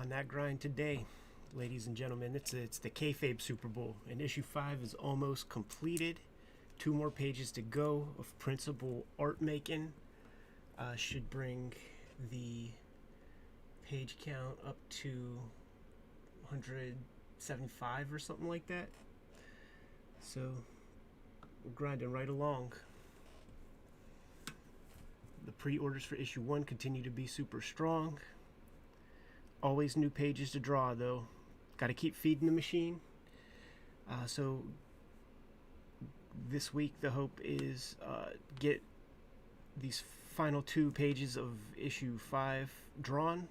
On that grind today, ladies and gentlemen. It's the Kayfabe Super Bowl, and issue 5 is almost completed. 2 more pages to go of principal art making. Should bring the page count up to 175 or something like that. So we're grinding right along. The pre-orders for issue 1 continue to be super strong. Always new pages to draw, though. Got to keep feeding the machine. So this week the hope is get these final 2 pages of issue 5 drawn.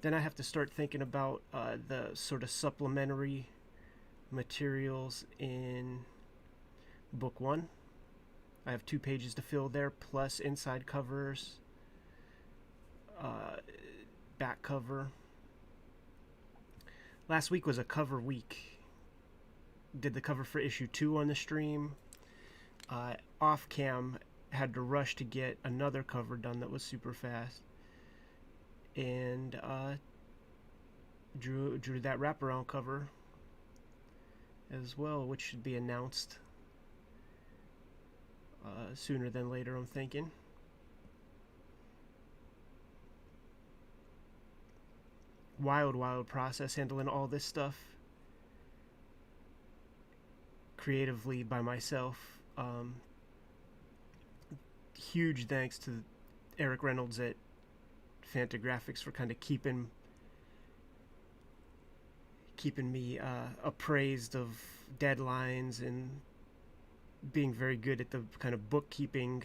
Then I have to start thinking about the sort of supplementary materials in book 1. I have 2 pages to fill there, plus inside covers, back cover. Last week was a cover week. Did the cover for issue 2 on the stream. Off cam, had to rush to get another cover done that was super fast, and drew that wraparound cover as well, which should be announced sooner than later, I'm thinking. Wild process handling all this stuff creatively by myself. Huge thanks to Eric Reynolds at Fantagraphics for kind of keeping me appraised of deadlines and being very good at the kind of bookkeeping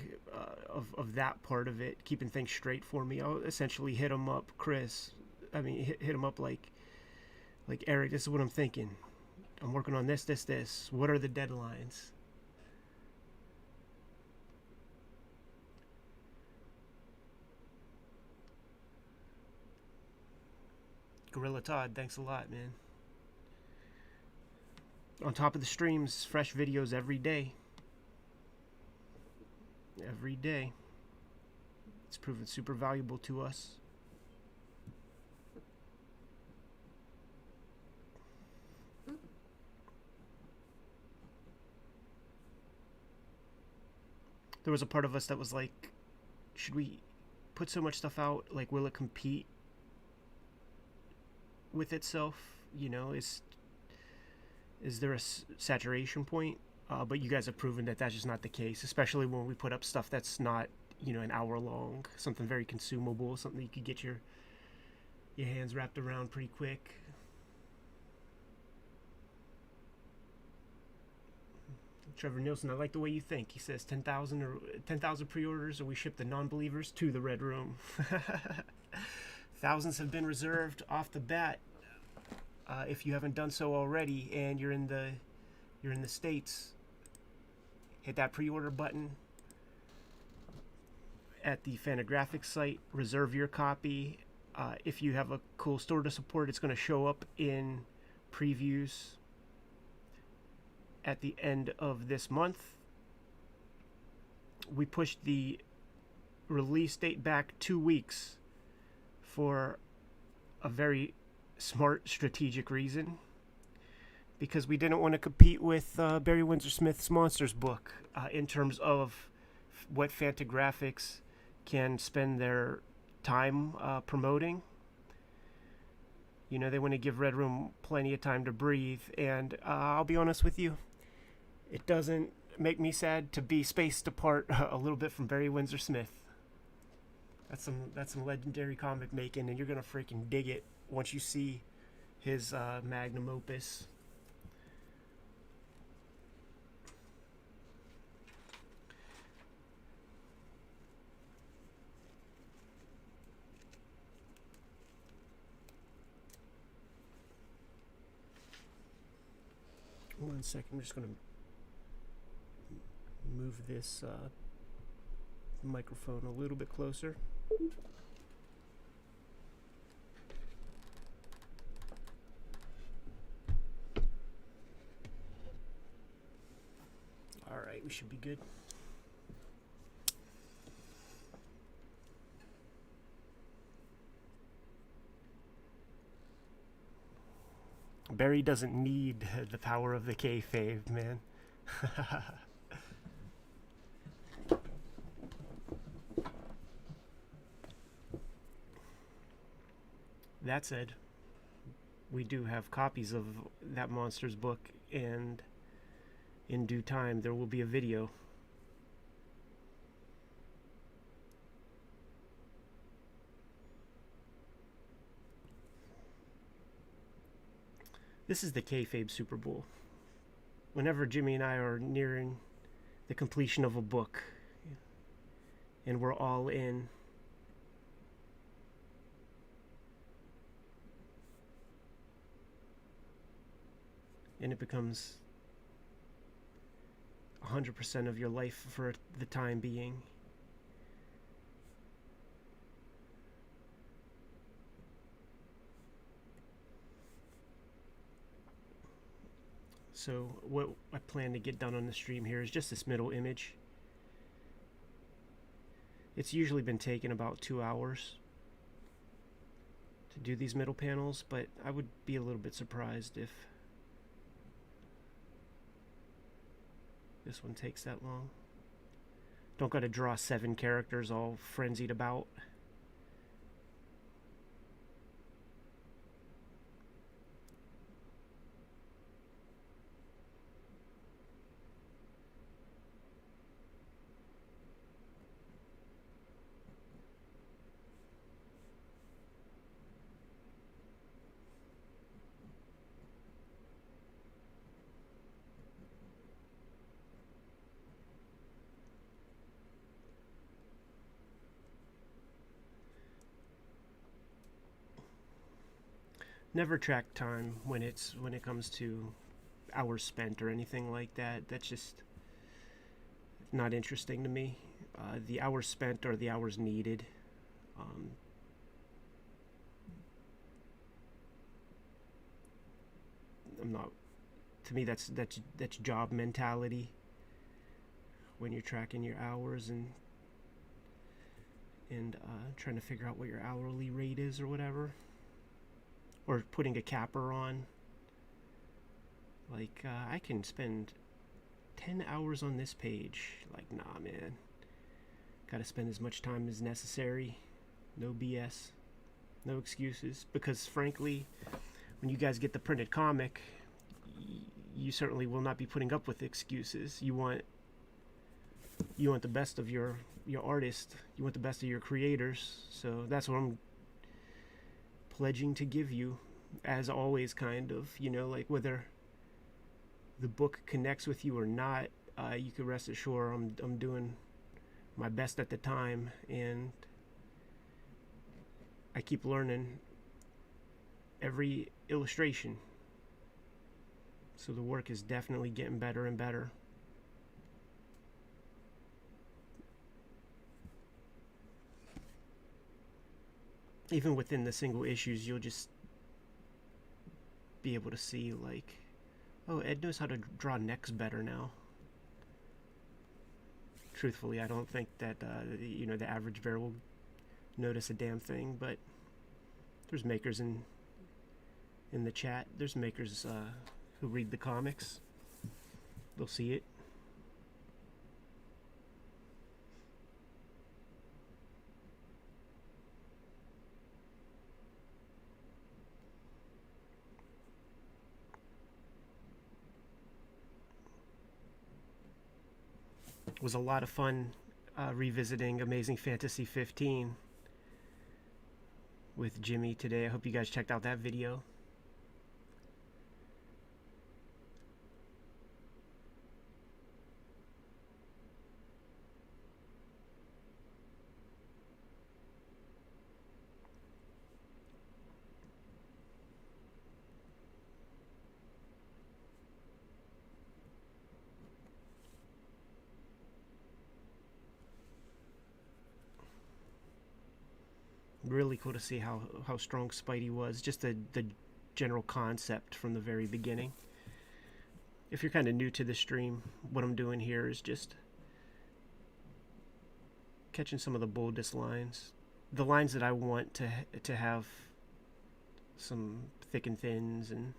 of that part of it, keeping things straight for me. I'll essentially hit him up, Chris. Hit him up like Eric, this is what I'm thinking. I'm working on this. What are the deadlines? Gorilla Todd, thanks a lot, man. On top of the streams, fresh videos every day. Every day. It's proven super valuable to us. There was a part of us that was like, should we put so much stuff out? Like, will it compete with itself? You know, is there a saturation point? But you guys have proven that that's just not the case, especially when we put up stuff that's not, an hour long, something very consumable, something you could get your hands wrapped around pretty quick. Trevor Nielsen, I like the way you think. He says 10,000 pre-orders, or we ship the non-believers to the Red Room. Thousands have been reserved off the bat. If you haven't done so already, and you're in the States, hit that pre-order button at the Fantagraphics site. Reserve your copy. If you have a cool store to support, it's going to show up in previews at the end of this month. We pushed the release date back 2 weeks for a very smart strategic reason, because we didn't want to compete with Barry Windsor Smith's Monsters book in terms of what Fantagraphics can spend their time promoting. They want to give Red Room plenty of time to breathe, and I'll be honest with you, it doesn't make me sad to be spaced apart a little bit from Barry Windsor Smith. That's some legendary comic making, and you're gonna freaking dig it once you see his magnum opus. One second, I'm just gonna move this microphone a little bit closer. All right, we should be good. Barry doesn't need the power of the kayfabe, man. That said, we do have copies of that monster's book, and in due time there will be a video. This is the Kayfabe Super Bowl. Whenever Jimmy and I are nearing the completion of a book and we're all in, and it becomes 100% of your life for the time being. So what I plan to get done on the stream here is just this middle image. It's usually been taking about 2 hours to do these middle panels, but I would be a little bit surprised if this one takes that long. Don't gotta draw 7 characters all frenzied about. Never track time when it comes to hours spent or anything like that. That's just not interesting to me. The hours spent are the hours needed. I'm not. To me, that's job mentality. When you're tracking your hours and trying to figure out what your hourly rate is or whatever. Or putting a capper on. Like, I can spend 10 hours on this page. Like, nah, man. Gotta spend as much time as necessary. No BS. No excuses. Because, frankly, when you guys get the printed comic, you certainly will not be putting up with excuses. You want the best of your artist. You want the best of your creators. So that's what I'm pledging to give you, as always, kind of, like whether the book connects with you or not, you can rest assured I'm doing my best at the time, and I keep learning every illustration, so the work is definitely getting better and better. Even within the single issues, you'll just be able to see, like, oh, Ed knows how to draw necks better now. Truthfully, I don't think that, the average bear will notice a damn thing, but there's makers in the chat. There's makers who read the comics. They'll see it. It was a lot of fun revisiting Amazing Fantasy 15 with Jimmy today. I hope you guys checked out that video. Really cool to see how strong Spidey was. Just the general concept from the very beginning. If you're kind of new to the stream, what I'm doing here is just catching some of the boldest lines. The lines that I want to have some thick and thins and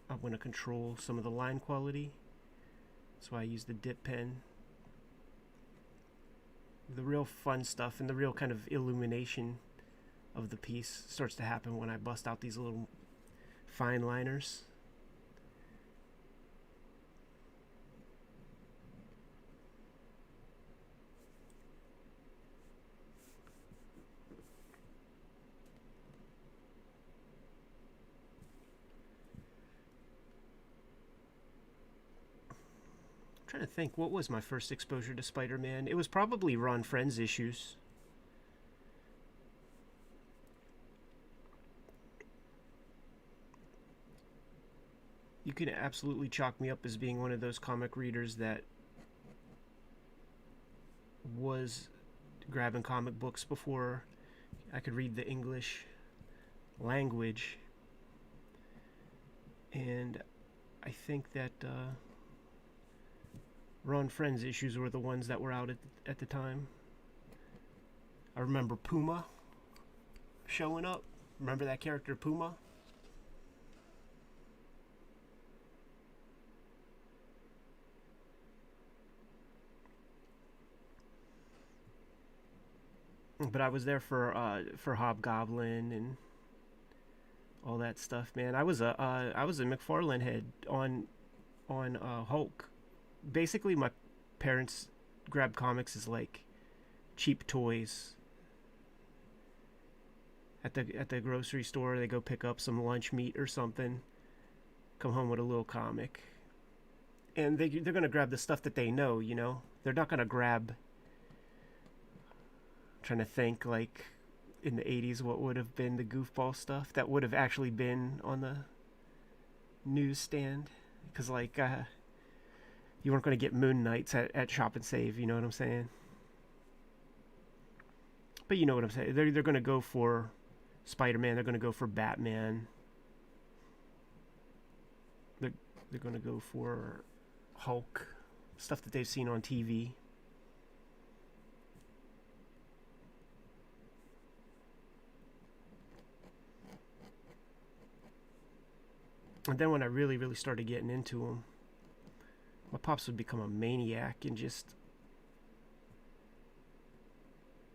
I want to control some of the line quality. That's why I use the dip pen. The real fun stuff and the real kind of illumination of the piece starts to happen when I bust out these little fine liners. I'm trying to think, what was my first exposure to Spider-Man? It was probably Ron Friend's issues. You can absolutely chalk me up as being one of those comic readers that was grabbing comic books before I could read the English language. And I think that Ron Friend's issues were the ones that were out at the time. I remember Puma showing up. Remember that character Puma? But I was there for Hobgoblin and all that stuff, man. I was a McFarlane head on Hulk. Basically, my parents grabbed comics as like cheap toys. At the grocery store, they go pick up some lunch meat or something, come home with a little comic, and they're gonna grab the stuff that they know. You know, they're not gonna grab. I'm trying to think, like in the 80s, what would have been the goofball stuff that would have actually been on the newsstand, because like you weren't going to get Moon Knights at Shop and Save, you know what I'm saying? But you know what I'm saying. They're going to go for Spider-Man. They're going to go for Batman. They're going to go for Hulk, stuff that they've seen on TV. And then when I really, really started getting into them, my pops would become a maniac and just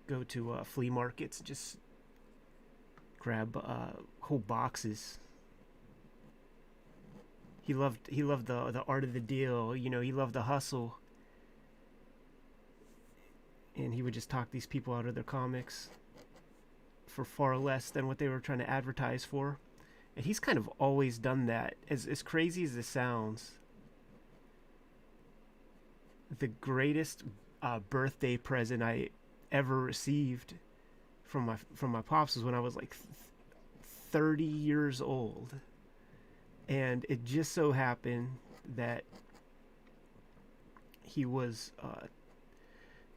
go to flea markets and just grab whole boxes. He loved the art of the deal, you know. He loved the hustle, and he would just talk these people out of their comics for far less than what they were trying to advertise for. And he's kind of always done that. As crazy as this sounds, the greatest birthday present I ever received from my pops was when I was like 30 years old, and it just so happened that he was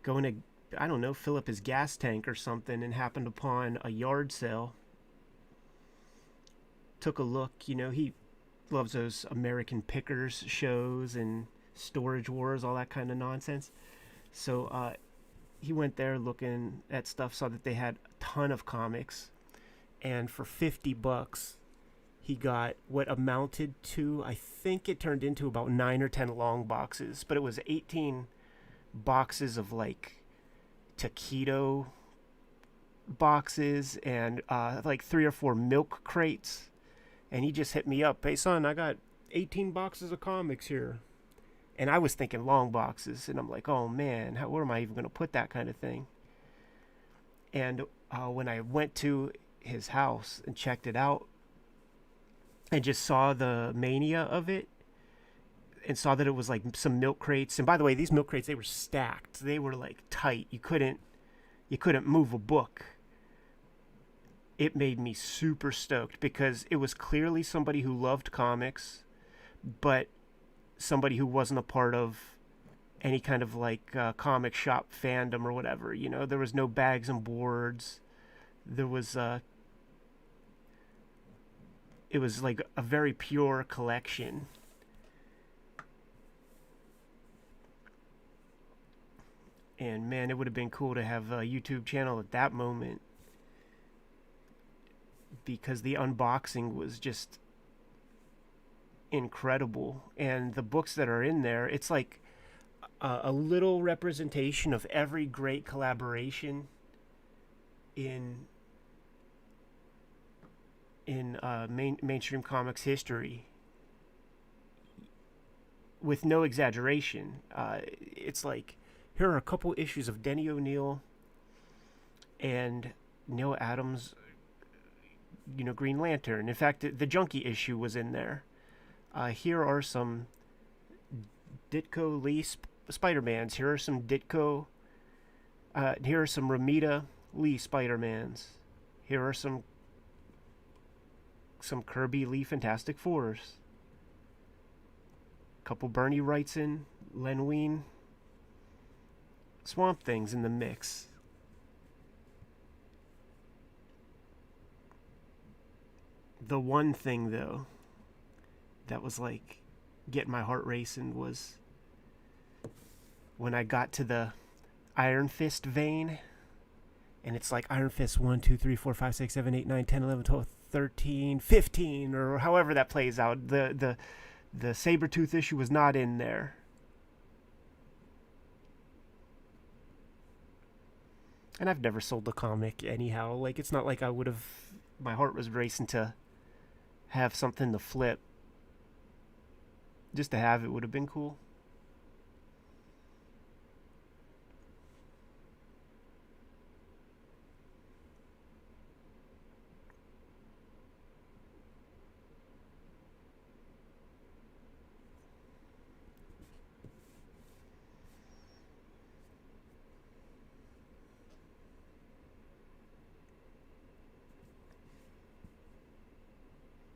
going to, I don't know, fill up his gas tank or something, and happened upon a yard sale. Took a look, you know, he loves those American Pickers shows and Storage Wars, all that kind of nonsense. So he went there looking at stuff, saw that they had a ton of comics, and for $50 he got what amounted to, I think it turned into about 9 or 10 long boxes, but it was 18 boxes of like taquito boxes and like 3 or 4 milk crates. And he just hit me up, "Hey son, I got 18 boxes of comics here." And I was thinking long boxes, and I'm like, oh man, where am I even going to put that kind of thing? And when I went to his house and checked it out and just saw the mania of it, and saw that it was like some milk crates. And by the way, these milk crates, they were stacked. They were like tight. You couldn't move a book. It made me super stoked, because it was clearly somebody who loved comics, but somebody who wasn't a part of any kind of like comic shop fandom or whatever. You know, there was no bags and boards. There was it was like a very pure collection. And man, it would have been cool to have a YouTube channel at that moment, because the unboxing was just incredible. And the books that are in there, it's like a little representation of every great collaboration in mainstream comics history, with no exaggeration. It's like, here are a couple issues of Denny O'Neil and Neil Adams, Green Lantern. In fact, the Junkie issue was in there. Here are some Ditko Lee Spider-Mans. Here are some Ditko. Here are some Ramita Lee Spider-Mans. Here are some Kirby Lee Fantastic Fours. Couple Bernie Wrightson, Len Wein, Swamp Things in the mix. The one thing, though, that was like getting my heart racing was when I got to the Iron Fist vein, and it's like Iron Fist 1, 2, 3, 4, 5, 6, 7, 8, 9, 10, 11, 12, 13, 15, or however that plays out. The Sabretooth issue was not in there. And I've never sold a comic anyhow. Like, it's not like I would have... My heart was racing to have something to flip. Just to have it would have been cool.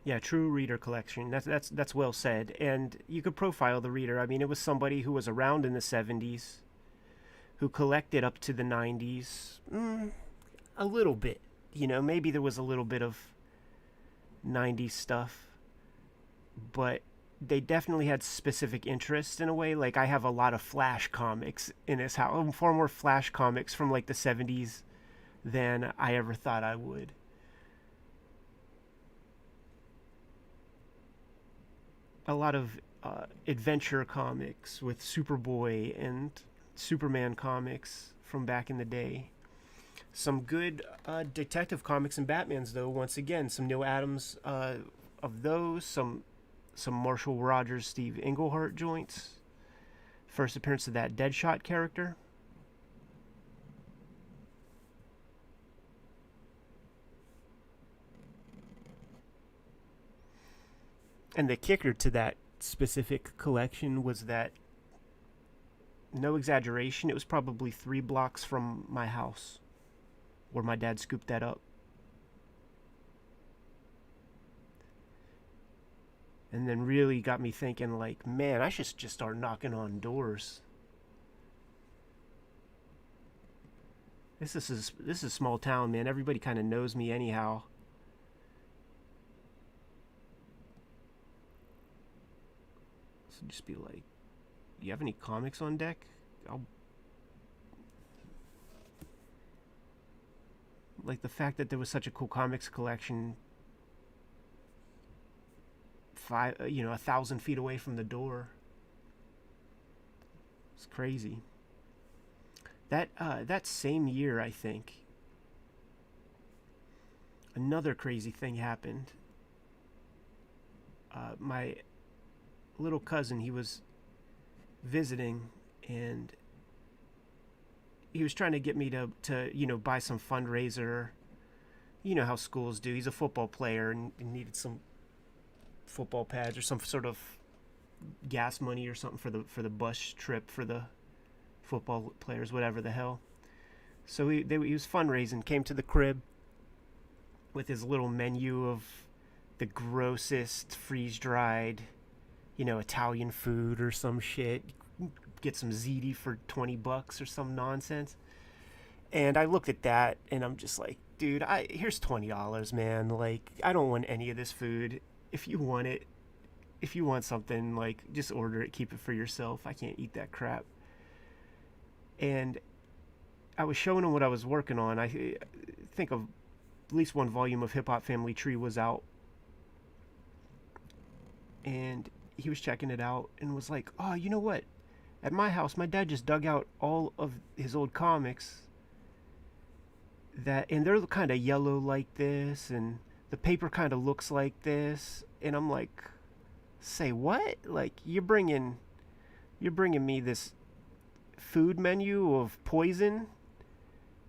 Yeah, true reader collection. That's well said. And you could profile the reader. I mean, it was somebody who was around in the 70s, who collected up to the 90s. A little bit. Maybe there was a little bit of 90s stuff. But they definitely had specific interests in a way. Like, I have a lot of Flash comics in this house. Far more Flash comics from, like, the 70s than I ever thought I would. A lot of adventure comics with Superboy and Superman comics from back in the day. Some good detective comics and Batmans, though. Once again, some Neil Adams of those. Some Marshall Rogers, Steve Englehart joints. First appearance of that Deadshot character. And the kicker to that specific collection was that, no exaggeration, it was probably 3 blocks from my house where my dad scooped that up. And then really got me thinking, like, man, I should just start knocking on doors. This is small town, man. Everybody kind of knows me anyhow. So just be like, you have any comics on deck? Like, the fact that there was such a cool comics collection 1,000 feet away from the door. It's crazy. That same year, I think, another crazy thing happened. My little cousin, he was visiting, and he was trying to get me to buy some fundraiser. You know how schools do. He's a football player and needed some football pads or some sort of gas money or something for the bus trip for the football players, whatever the hell. So he was fundraising, came to the crib with his little menu of the grossest freeze-dried, Italian food or some shit. Get some ziti for $20 or some nonsense. And I looked at that and I'm just like, dude, here's $20, man. Like, I don't want any of this food. If you want it, if you want something, like, just order it, keep it for yourself. I can't eat that crap. And I was showing him what I was working on. I think of at least one volume of Hip Hop Family Tree was out. and he was checking it out and was like, "Oh, you know what? At my house, my dad just dug out all of his old comics and they're kind of yellow like this, and the paper kind of looks like this." And I'm like, "Say what? Like you're bringing me this food menu of poison,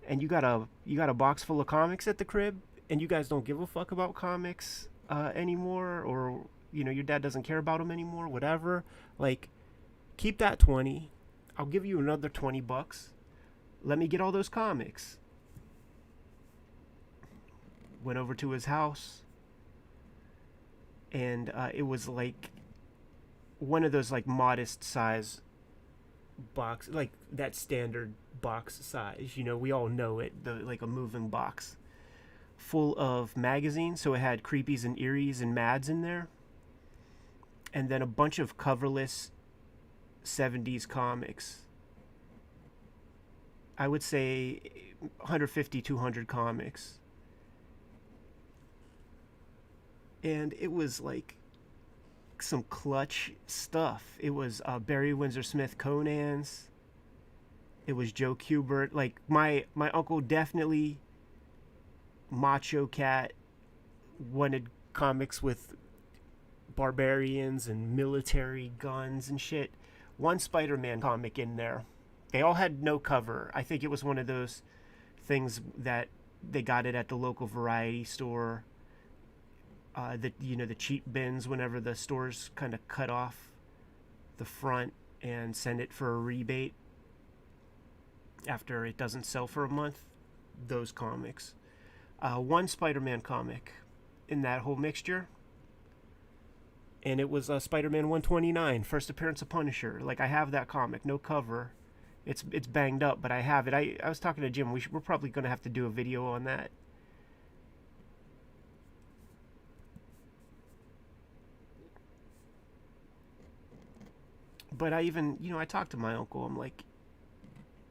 and you got a box full of comics at the crib, and you guys don't give a fuck about comics anymore, or your dad doesn't care about them anymore, whatever. Like, keep that 20. I'll give you another $20. Let me get all those comics." Went over to his house, and it was like one of those like modest size box, like that standard box size. We all know it, like a moving box full of magazines. So it had Creepies and Eries and Mads in there, and then a bunch of coverless 70s comics. I would say 150, 200 comics. And it was like some clutch stuff. It was Barry Windsor Smith Conan's. It was Joe Kubert. Like my uncle definitely macho cat wanted comics with barbarians and military guns and shit. One Spider-Man comic in there. They all had no cover. I think it was one of those things that they got it at the local variety store. The cheap bins whenever the stores kind of cut off the front and send it for a rebate after it doesn't sell for a month. Those comics. One Spider-Man comic in that whole mixture, and it was Spider-Man 129, first appearance of Punisher. Like, I have that comic, no cover. It's banged up, but I have it. I was talking to Jim. We're probably going to have to do a video on that. But I talked to my uncle. I'm like,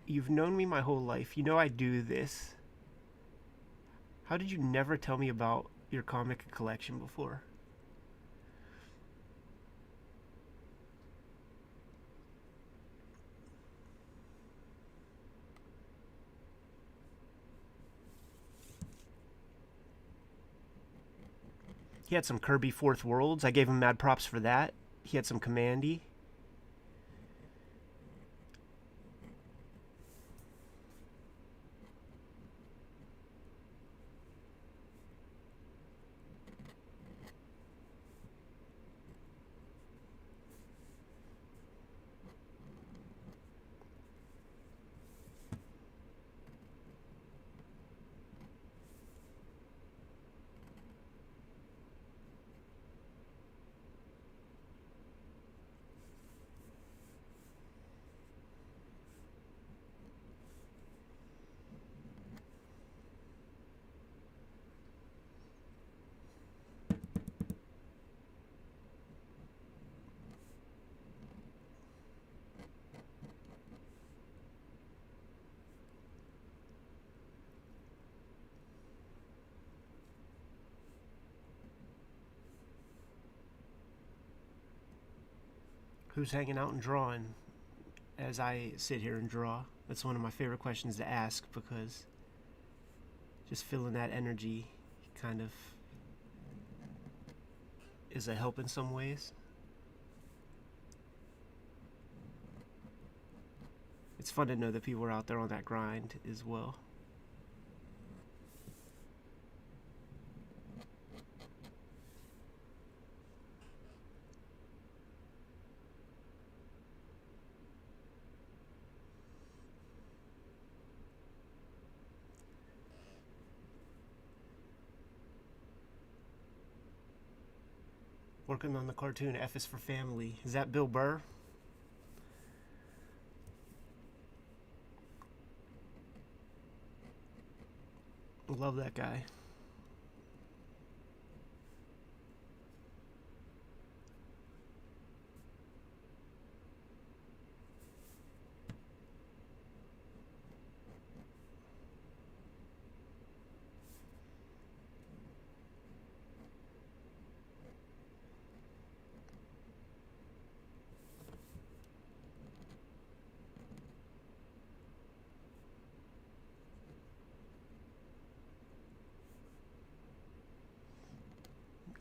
"You've known me my whole life. I do this. How did you never tell me about your comic collection before?" He had some Kirby Fourth Worlds. I gave him mad props for that. He had some Commandy. Who's hanging out and drawing as I sit here and draw? That's one of my favorite questions to ask, because just feeling that energy kind of is a help in some ways. It's fun to know that people are out there on that grind as well. Working on the cartoon F is for Family. Is that Bill Burr? Love that guy.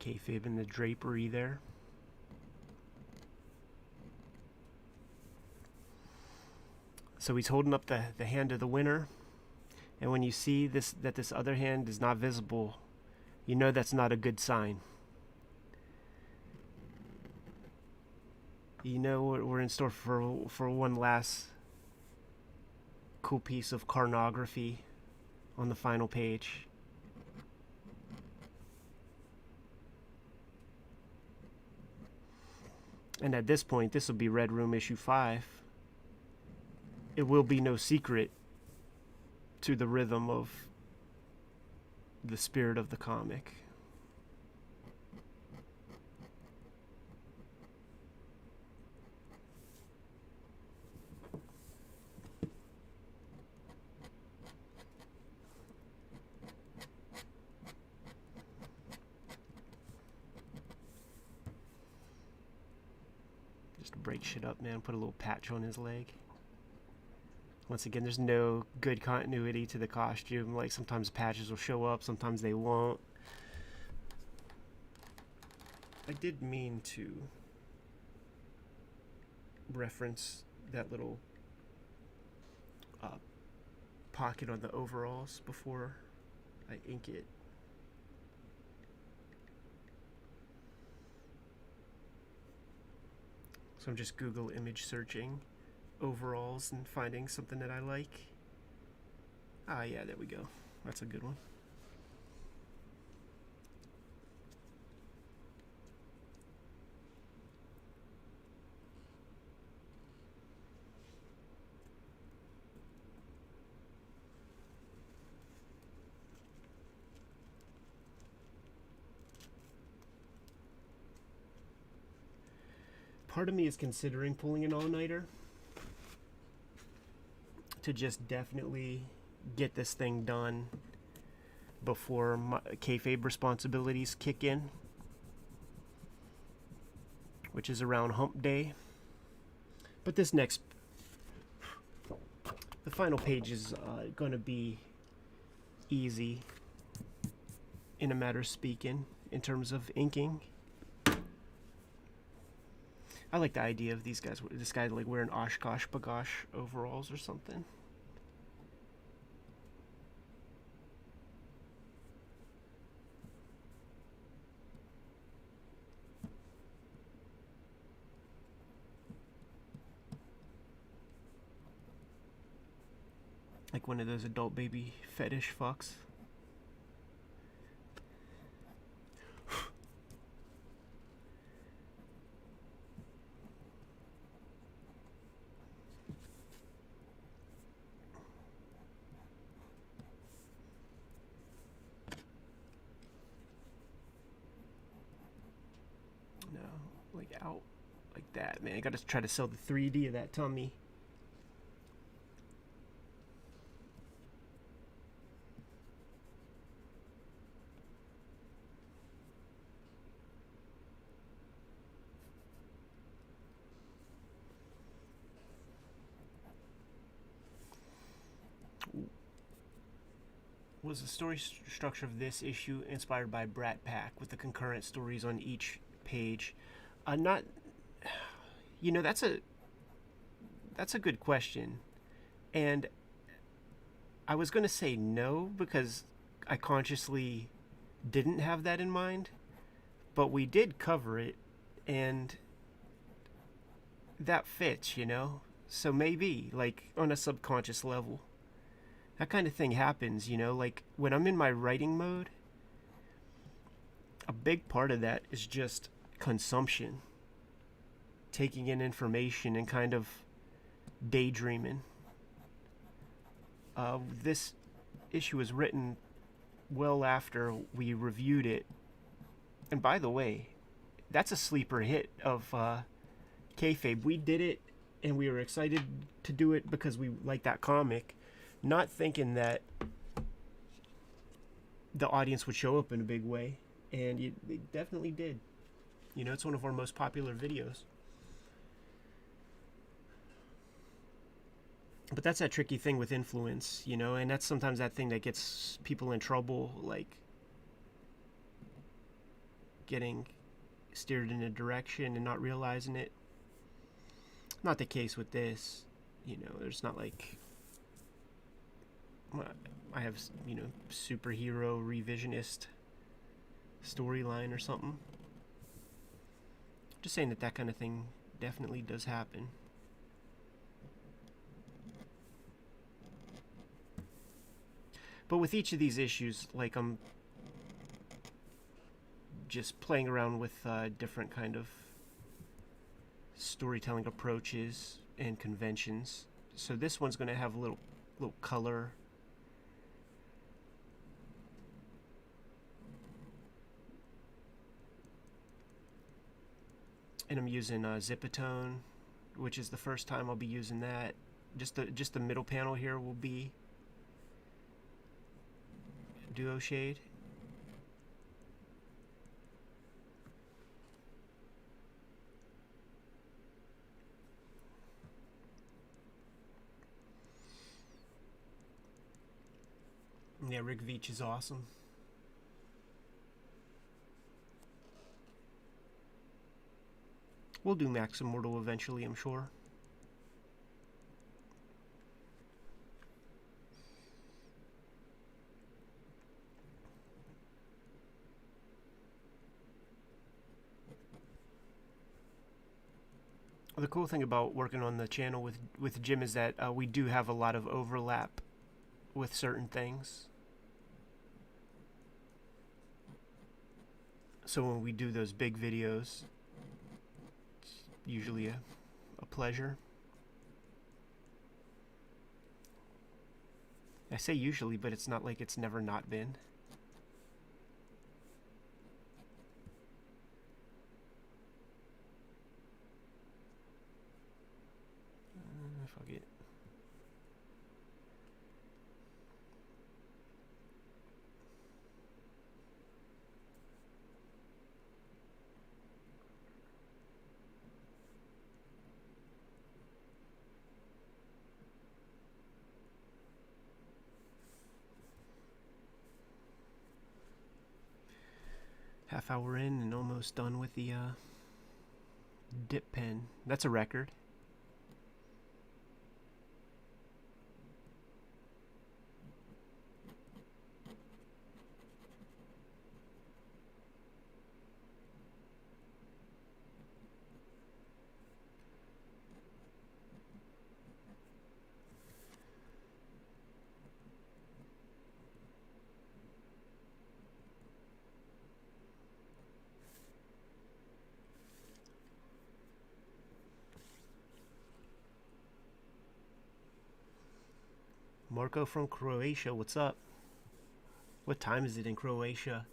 Kayfabe in the drapery there. So he's holding up the hand of the winner. And when you see that this other hand is not visible, you know that's not a good sign. You know we're in store for one last cool piece of carnography on the final page. And at this point, this will be Red Room issue 5. It will be no secret to the rhythm of the spirit of the comic. Just break shit up, man. Put a little patch on his leg. Once again, there's no good continuity to the costume. Like, sometimes patches will show up, sometimes they won't. I did mean to reference that little pocket on the overalls before I ink it. So I'm just Google image searching overalls and finding something that I like. Ah, yeah, there we go. That's a good one. Part of me is considering pulling an all-nighter to just definitely get this thing done before my kayfabe responsibilities kick in, which is around hump day. But this next, the final page is going to be easy, in a matter of speaking, in terms of inking. I like the idea of this guy like wearing Oshkosh Bagosh overalls or something. Like one of those adult baby fetish fucks. Out like that, man. I gotta try to sell the 3D of that tummy. Was the story structure of this issue inspired by Brat Pack with the concurrent stories on each page? Not, you know, that's a good question, and I was going to say no because I consciously didn't have that in mind, but we did cover it, and that fits, you know. So maybe, like, on a subconscious level, that kind of thing happens, you know. Like, when I'm in my writing mode, a big part of that is just consumption, taking in information and kind of daydreaming. This issue was written well after we reviewed it, and by the way, that's a sleeper hit of Kayfabe. We did it and we were excited to do it because we like that comic, not thinking that the audience would show up in a big way, and it definitely did. You know, it's one of our most popular videos. But that's that tricky thing with influence, you know, and that's sometimes that thing that gets people in trouble, like getting steered in a direction and not realizing it. Not the case with this. You know, there's not like I have, you know, superhero revisionist storyline or something. Just saying that that kind of thing definitely does happen. But with each of these issues, like, I'm just playing around with different kind of storytelling approaches and conventions. So this one's going to have a little color. And I'm using Zipatone, which is the first time I'll be using that. Just the middle panel here will be duo shade. Yeah, Rick Veitch is awesome. We'll do Max Immortal eventually, I'm sure. The cool thing about working on the channel with Jim is that we do have a lot of overlap with certain things. So when we do those big videos, it's usually a pleasure. I say usually, but it's not like it's never not been. Fuck it. Half hour in and almost done with the dip pen. That's a record. Marco from Croatia, what's up? What time is it in Croatia?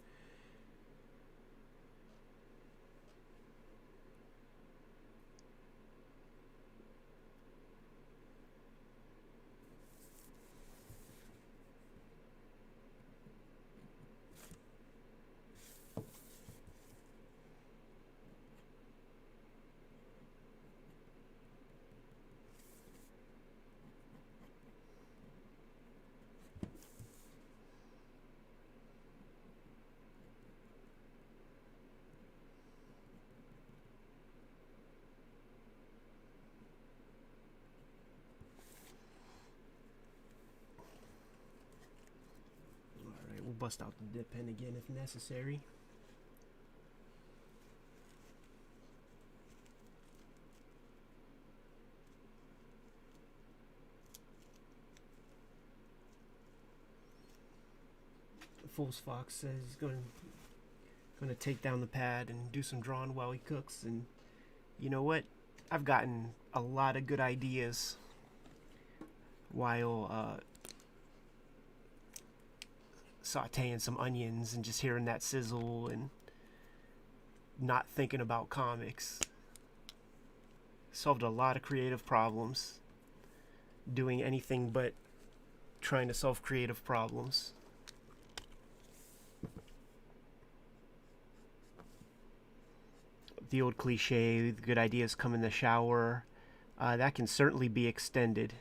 We'll bust out the dip pen again if necessary. Fool's Fox says he's going to take down the pad and do some drawing while he cooks, and you know what? I've gotten a lot of good ideas while sauteing some onions and just hearing that sizzle and not thinking about comics. Solved a lot of creative problems doing anything but trying to solve creative problems. The old cliche, the good ideas come in the shower, that can certainly be extended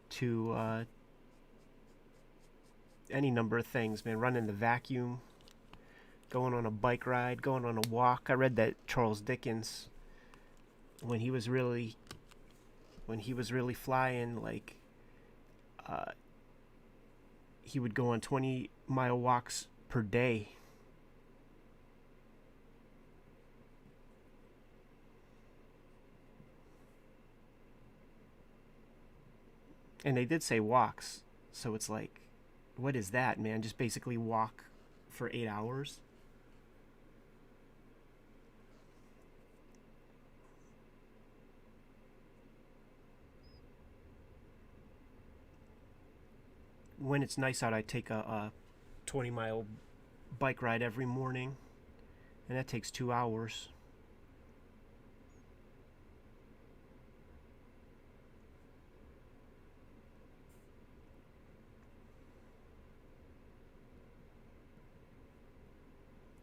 to any number of things, man. Running the vacuum, going on a bike ride, going on a walk. I read that Charles Dickens, when he was really flying, like, uh, he would go on 20-mile walks per day. And they did say walks, so it's like, what is that, man? Just basically walk for 8 hours? When it's nice out, I take a 20-mile bike ride every morning, and that takes 2 hours.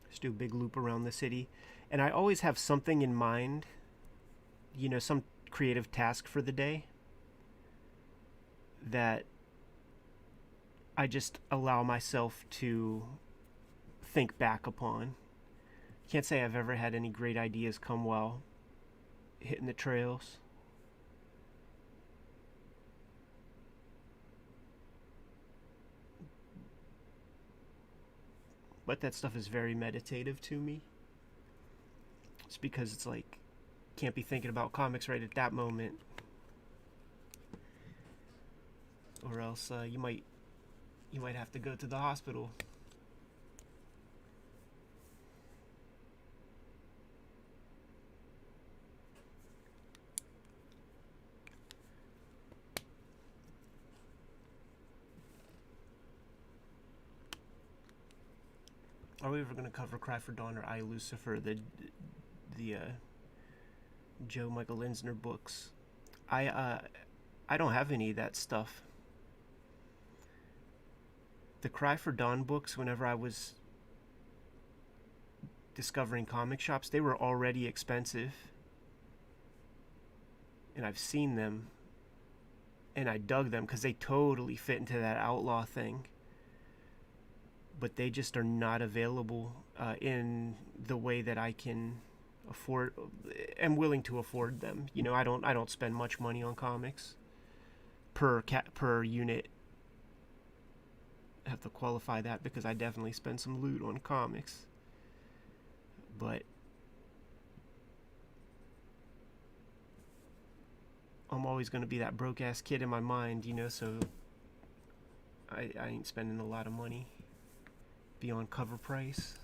Just do a big loop around the city. And I always have something in mind, some creative task for the day that I just allow myself to think back upon. Can't say I've ever had any great ideas come while hitting the trails. But that stuff is very meditative to me. It's because it's like, can't be thinking about comics right at that moment, or else you might have to go to the hospital. Are we ever going to cover Cry for Dawn or I, Lucifer, the Joe Michael Linsner books? I don't have any of that stuff. The Cry for Dawn books, whenever I was discovering comic shops, they were already expensive. And I've seen them, and I dug them because they totally fit into that Outlaw thing. But they just are not available in the way that I can am willing to afford them. I don't spend much money on comics per unit. I have to qualify that because I definitely spend some loot on comics. But I'm always going to be that broke ass kid in my mind, so I ain't spending a lot of money beyond cover price.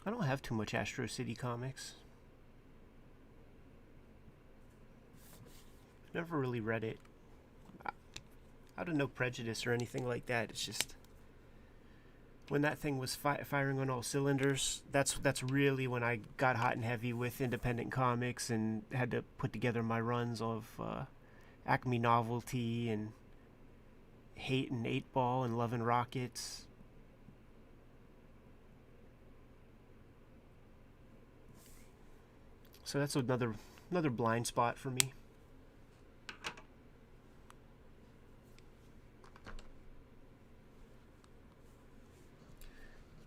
I don't have too much Astro City comics. Never really read it. Out of no prejudice or anything like that. It's just when that thing was firing on all cylinders, that's really when I got hot and heavy with independent comics and had to put together my runs of Acme Novelty and Hate and 8-Ball and Love and Rockets. So that's another blind spot for me.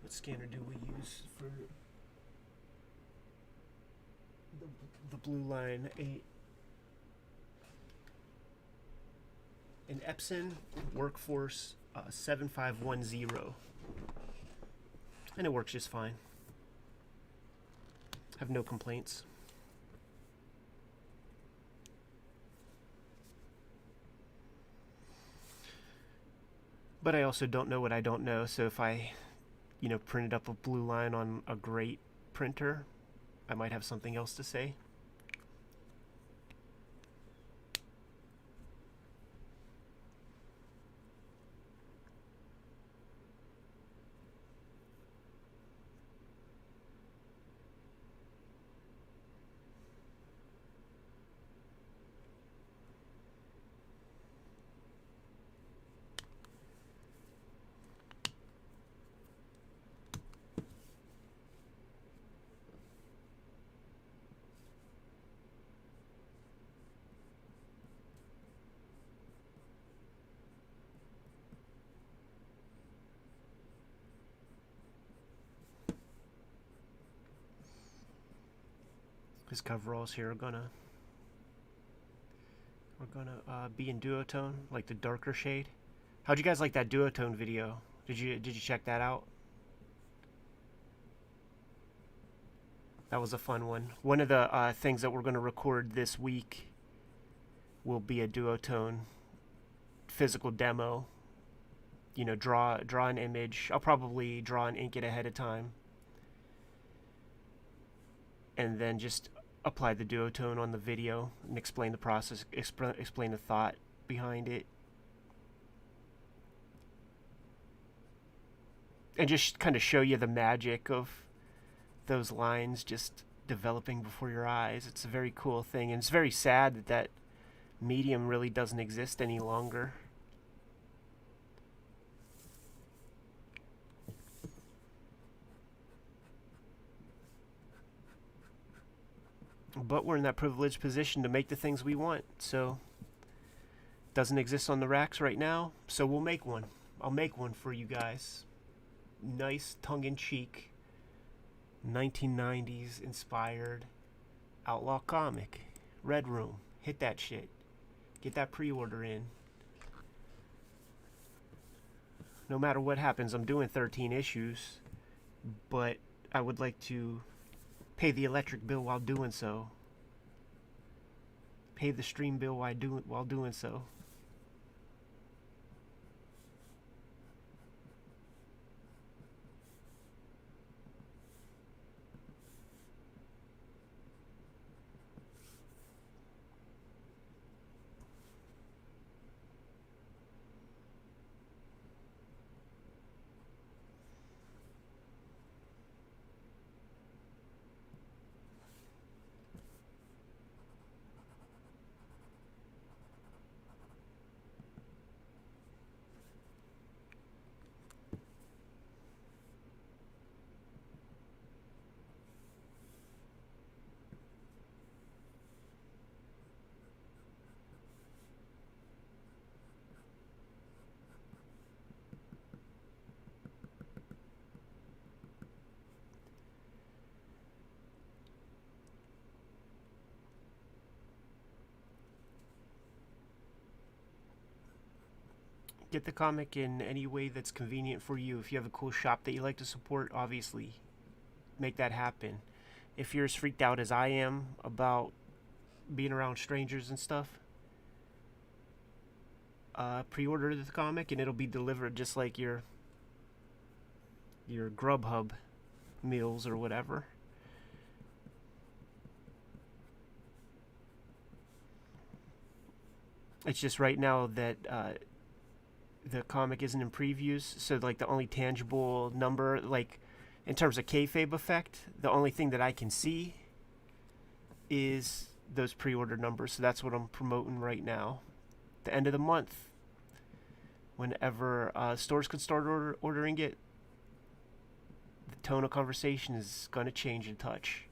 What scanner do we use for the blue line, an Epson Workforce 7510, and it works just fine. I have no complaints. But I also don't know what I don't know, so if I, printed up a blue line on a great printer, I might have something else to say. His coveralls here are gonna be in duotone, like the darker shade. How'd you guys like that duotone video? Did you check that out? That was a fun one. One of the things that we're gonna record this week will be a duotone physical demo. Draw an image. I'll probably draw and ink it ahead of time, and then just apply the duotone on the video and explain the process, explain the thought behind it, and just kind of show you the magic of those lines just developing before your eyes. It's a very cool thing, and it's very sad that that medium really doesn't exist any longer. But we're in that privileged position to make the things we want, so it doesn't exist on the racks right now, so we'll make one. I'll make one for you guys. Nice tongue-in-cheek 1990s inspired Outlaw comic. Red Room. Hit that shit. Get that pre-order in. No matter what happens, I'm doing 13 issues, but I would like to pay the electric bill while doing so. Pay the stream bill while doing so. Get the comic in any way that's convenient for you. If you have a cool shop that you like to support, obviously make that happen. If you're as freaked out as I am about being around strangers and stuff, pre-order the comic and it'll be delivered just like your Grubhub meals or whatever. It's just right now that the comic isn't in previews, so like the only tangible number, like in terms of kayfabe effect, the only thing that I can see is those pre-order numbers. So that's what I'm promoting right now. The end of the month, whenever stores can start ordering it, the tone of conversation is going to change a touch.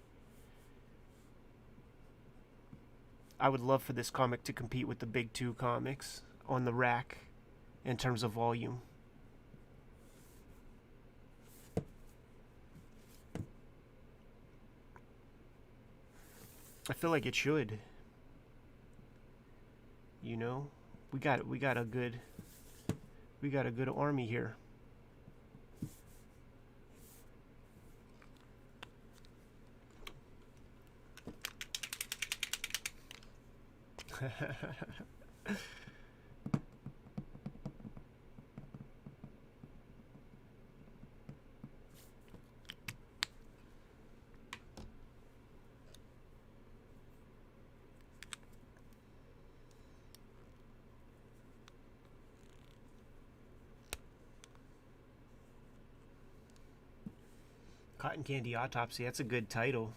I would love for this comic to compete with the big two comics on the rack in terms of volume. I feel like it should. You know, we got a good army here. Cotton Candy Autopsy. That's a good title.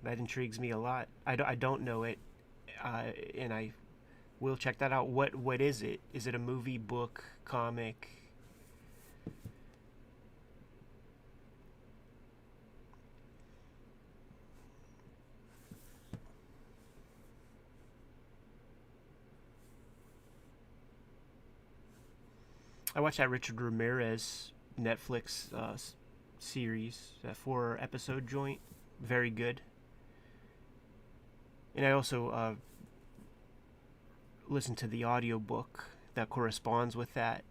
That intrigues me a lot. I don't know it, and I will check that out. What is it? Is it a movie, book, comic? I watched that Richard Ramirez Netflix series, that 4 episode joint. Very good. And I also listened to the audiobook that corresponds with that,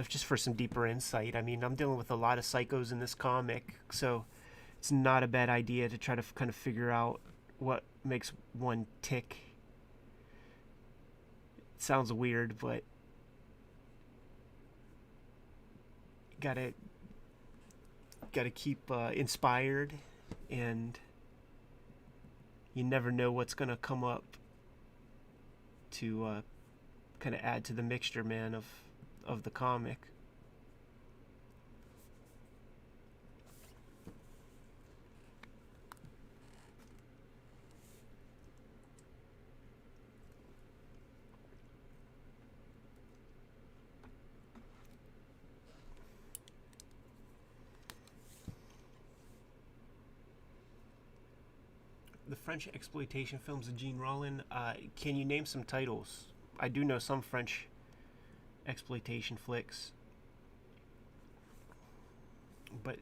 just for some deeper insight. I mean, I'm dealing with a lot of psychos in this comic, so it's not a bad idea to try to kind of figure out what makes one tick. It sounds weird, but gotta keep inspired, and you never know what's gonna come up to kind of add to the mixture, man, of the comic. The French exploitation films of Gene Rollin. Can you name some titles? I do know some French exploitation flicks, but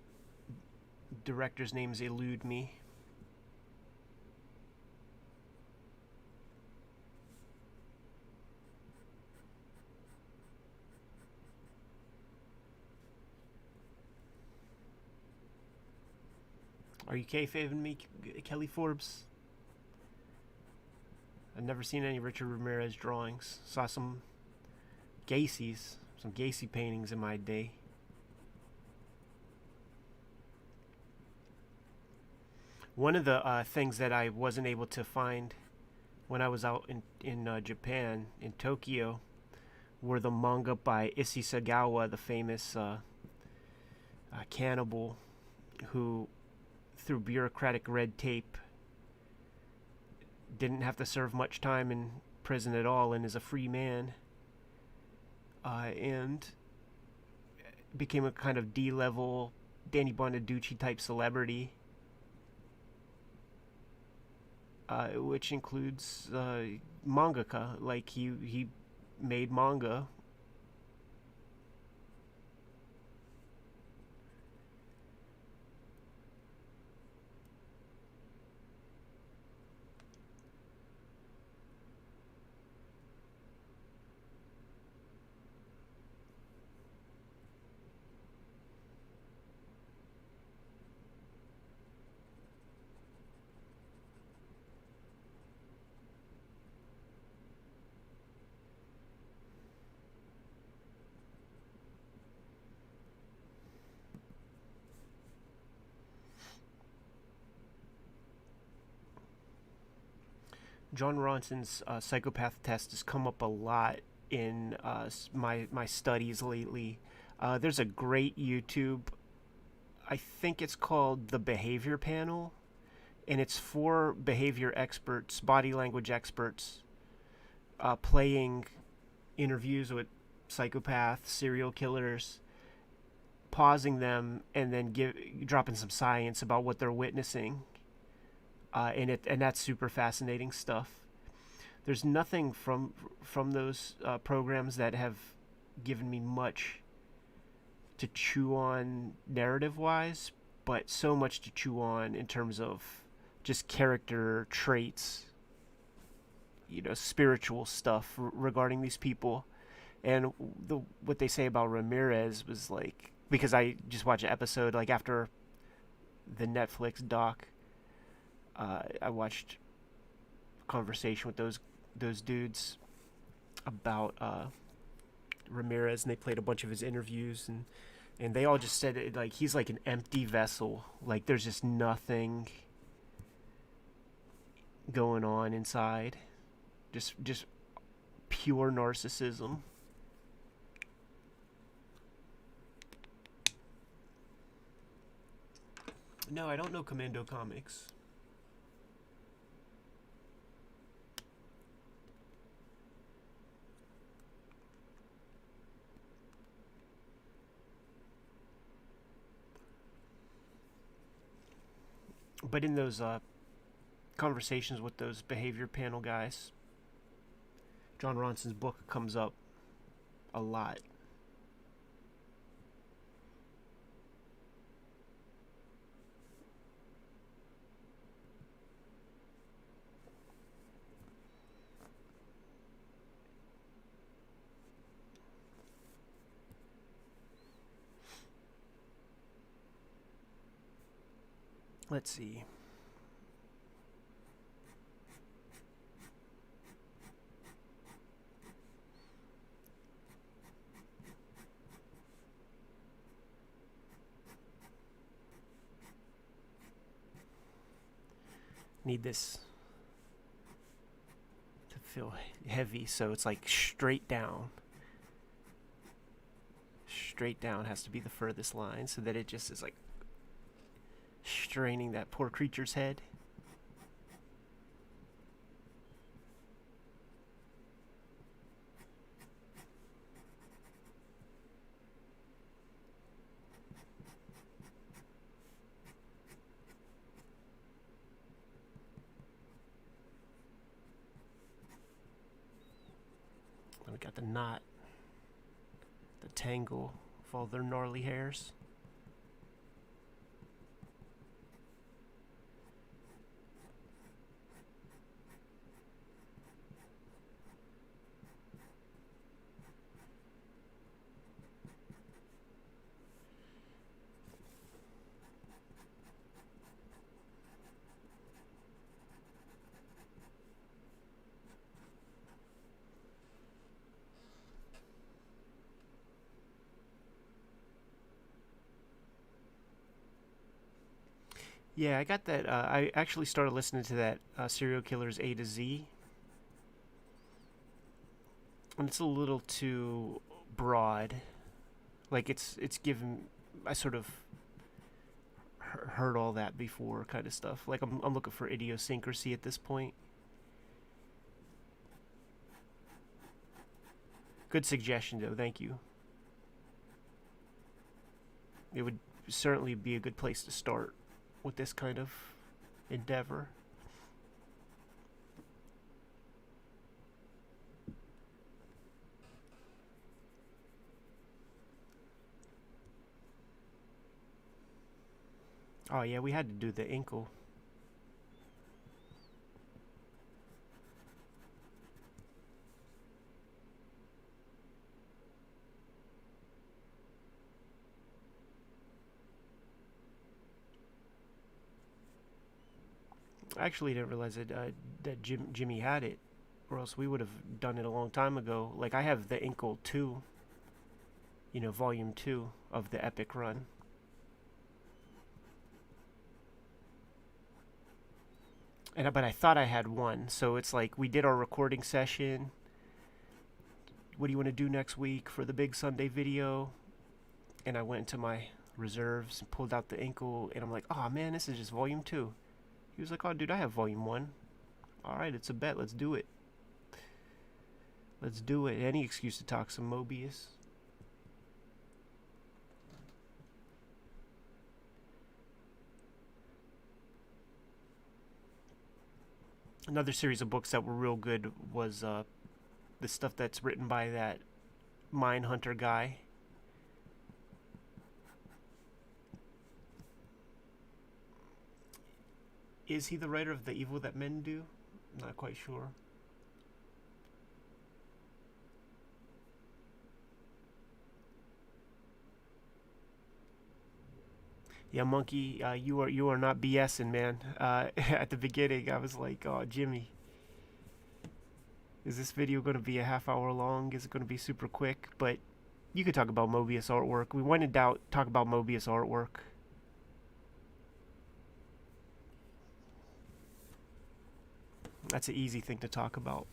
directors' names elude me. Are you kayfabing me, Kelly Forbes? I've never seen any Richard Ramirez drawings. Saw some Gacy paintings in my day. One of the things that I wasn't able to find when I was out in Japan, in Tokyo, were the manga by Issey Sagawa, the famous cannibal who, through bureaucratic red tape, didn't have to serve much time in prison at all and is a free man, and became a kind of D-level Danny Bonaducci type celebrity, which includes mangaka. Like he made manga. John Ronson's psychopath test has come up a lot in my studies lately. There's a great YouTube, I think it's called The Behavior Panel, and it's for behavior experts, body language experts, playing interviews with psychopaths, serial killers, pausing them, and then dropping some science about what they're witnessing. And that's super fascinating stuff. There's nothing from those programs that have given me much to chew on narrative wise, but so much to chew on in terms of just character traits, spiritual stuff regarding these people. And what they say about Ramirez was like, because I just watched an episode like after the Netflix doc, I watched a conversation with those dudes about Ramirez, and they played a bunch of his interviews, and they all just said it, like he's like an empty vessel, like there's just nothing going on inside, just pure narcissism. No, I don't know Commando Comics. But in those conversations with those behavior panel guys, John Ronson's book comes up a lot. Let's see. Need this to feel heavy, so it's like straight down. Straight down has to be the furthest line, so that it just is like straining that poor creature's head. We got the knot, the tangle of all their gnarly hairs. Yeah, I got that. I actually started listening to that Serial Killers A to Z. And it's a little too broad. Like, it's given... I sort of heard all that before kind of stuff. Like, I'm looking for idiosyncrasy at this point. Good suggestion, though. Thank you. It would certainly be a good place to start with this kind of endeavor. Oh yeah, we had to do the inkle. I actually didn't realize that Jimmy had it, or else we would have done it a long time ago. Like, I have the Inkle 2, volume 2 of the Epic run. But I thought I had one, so it's like we did our recording session. What do you want to do next week for the big Sunday video? And I went into my reserves and pulled out the Inkle, and I'm like, oh man, this is just volume 2. He was like, oh, dude, I have volume 1. All right, it's a bet. Let's do it. Let's do it. Any excuse to talk some Mobius. Another series of books that were real good was the stuff that's written by that Mindhunter guy. Is he the writer of The Evil That Men Do? I'm not quite sure. Yeah, Monkey, you are not BSing, man. At the beginning, I was like, "Oh, Jimmy, is this video going to be a half hour long? Is it going to be super quick?" But you could talk about Mobius artwork. We when in doubt, talk about Mobius artwork. That's an easy thing to talk about.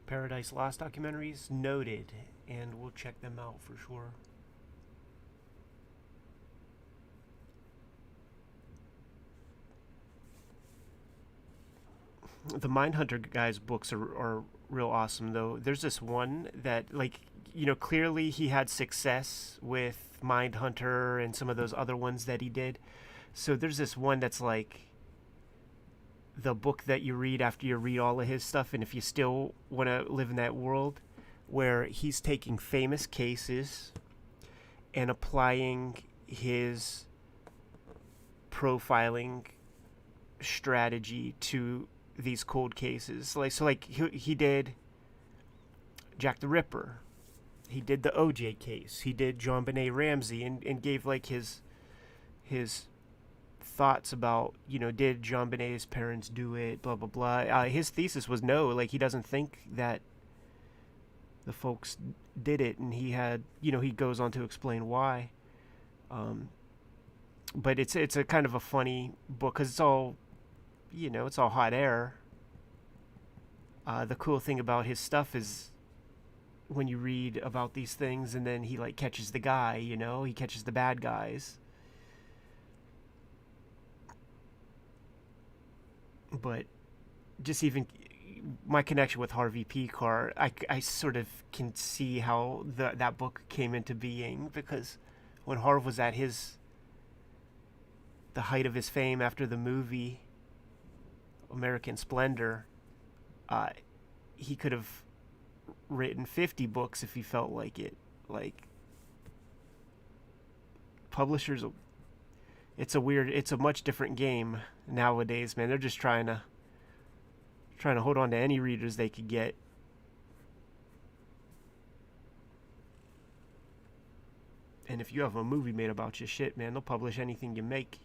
Paradise Lost documentaries noted, and we'll check them out for sure. The Mindhunter guy's books are real awesome, though. There's this one that, like, clearly he had success with Mindhunter and some of those other ones that he did. So there's this one that's like the book that you read after you read all of his stuff, and if you still want to live in that world, where he's taking famous cases and applying his profiling strategy to these cold cases. Like he did Jack the Ripper, he did the OJ case, he did John Benet Ramsey, and gave like his thoughts about, did John Benet's parents do it, blah blah blah. His thesis was no, like he doesn't think that the folks did it, and he had, he goes on to explain why. But it's a kind of a funny book because it's all, it's all hot air. The cool thing about his stuff is when you read about these things, and then he like catches the guy, he catches the bad guys. But just even my connection with Harvey P. Carr, I sort of can see how that book came into being, because when Harv was at the height of his fame after the movie American Splendor, he could have written 50 books if he felt like it. Like, publishers, it's a much different game nowadays, man. They're just trying to hold on to any readers they could get. And if you have a movie made about your shit, man, they'll publish anything you make.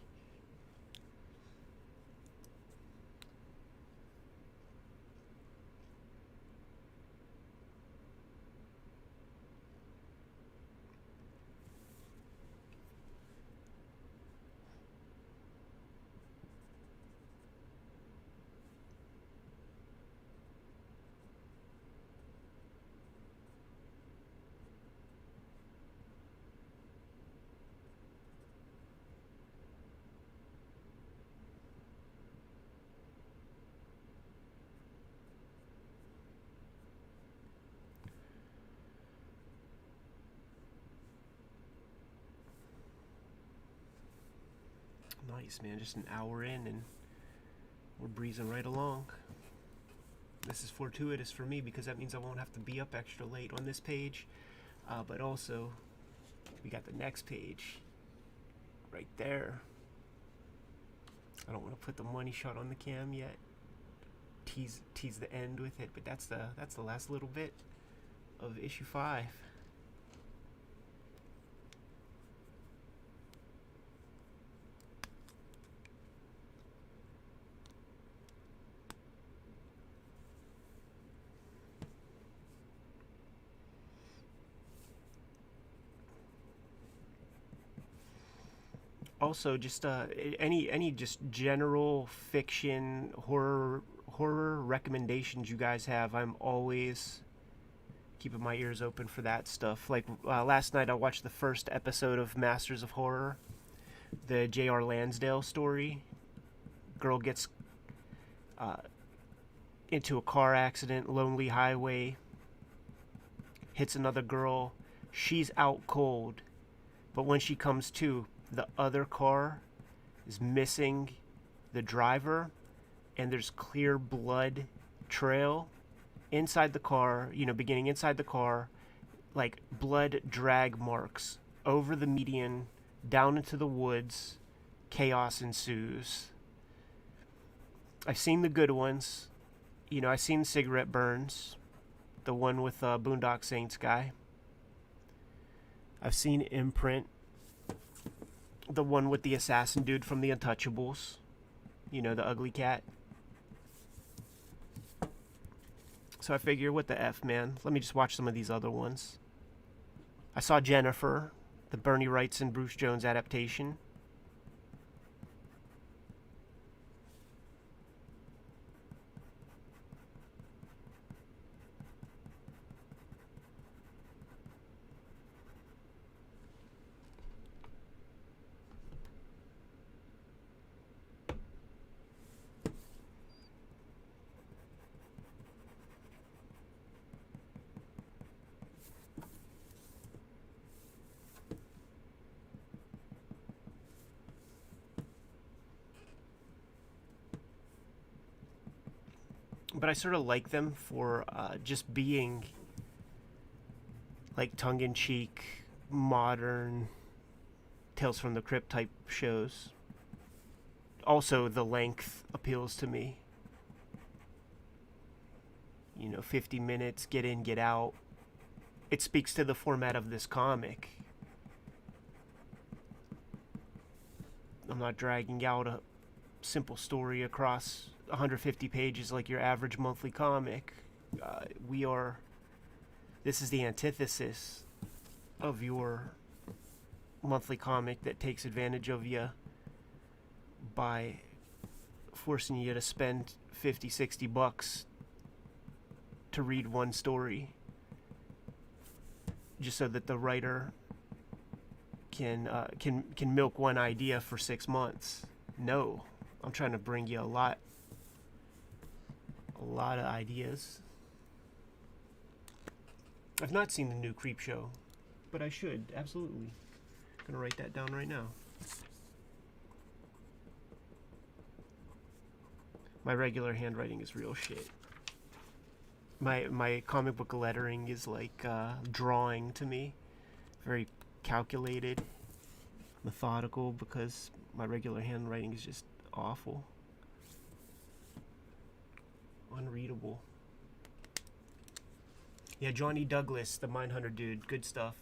Nice, man. Just an hour in, and we're breezing right along. This is fortuitous for me because that means I won't have to be up extra late on this page. But also, we got the next page right there. I don't want to put the money shot on the cam yet. Tease the end with it, but that's the last little bit of issue 5. Also, just any just general fiction, horror recommendations you guys have. I'm always keeping my ears open for that stuff. Like last night I watched the first episode of Masters of Horror, the J.R. Lansdale story. Girl gets into a car accident, lonely highway, hits another girl. She's out cold, but when she comes to, the other car is missing the driver, and there's clear blood trail inside the car, beginning inside the car, like blood drag marks over the median, down into the woods. Chaos ensues. I've seen the good ones. I've seen Cigarette Burns, the one with Boondock Saints guy. I've seen Imprint, the one with the assassin dude from The Untouchables. The ugly cat. So I figure, what the F, man? Let me just watch some of these other ones. I saw Jennifer, the Bernie Wrightson Bruce Jones adaptation. But I sort of like them for just being like tongue-in-cheek, modern Tales from the Crypt type shows. Also, the length appeals to me. 50 minutes, get in, get out. It speaks to the format of this comic. I'm not dragging out a simple story across 150 pages like your average monthly comic. This is the antithesis of your monthly comic that takes advantage of you by forcing you to spend 50, 60 bucks to read one story just so that the writer can milk one idea for 6 months. No, I'm trying to bring you a lot of ideas. I've not seen the new Creep Show, but I should, absolutely. I'm gonna write that down right now. My regular handwriting is real shit. My comic book lettering is like drawing to me. Very calculated, methodical, because my regular handwriting is just awful. Unreadable. Yeah, Johnny Douglas, the Mindhunter dude. Good stuff.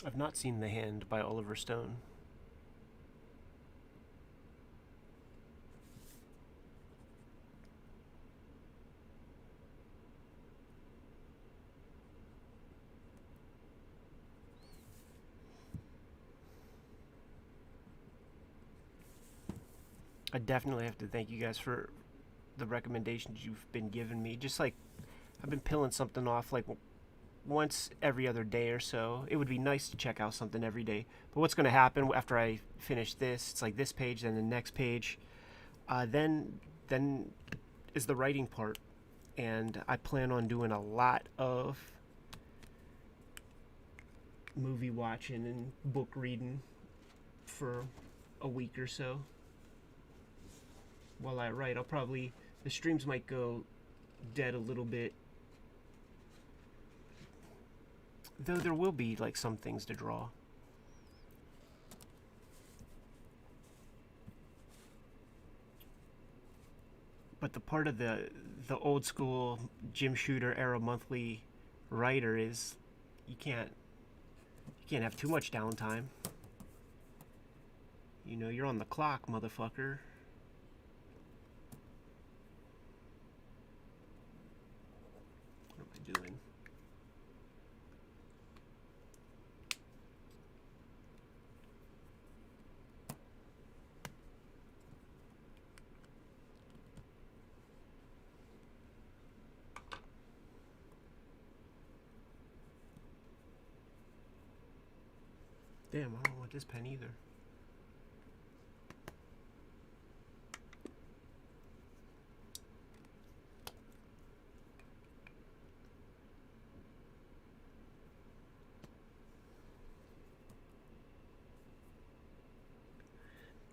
I've not seen The Hand by Oliver Stone. I definitely have to thank you guys for the recommendations you've been giving me. Just like, I've been peeling something off like once every other day or so. It would be nice to check out something every day. But what's going to happen after I finish this, it's like this page, then the next page. Then is the writing part. And I plan on doing a lot of movie watching and book reading for a week or so. while I write. The streams might go dead a little bit. Though there will be like some things to draw. But the part of the old school Jim Shooter era monthly writer is you can't have too much downtime. You know, you're on the clock, motherfucker. What am I doing? Damn, I don't want this pen either.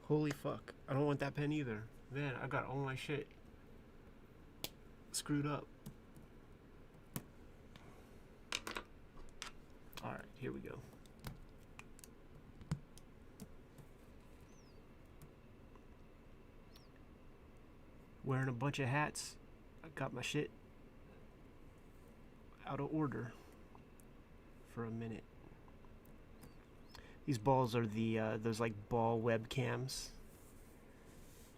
Holy fuck. I don't want that pen either. Man, I got all my shit screwed up. Alright, here we go. Wearing a bunch of hats. I got my shit out of order for a minute. These balls are those like ball webcams,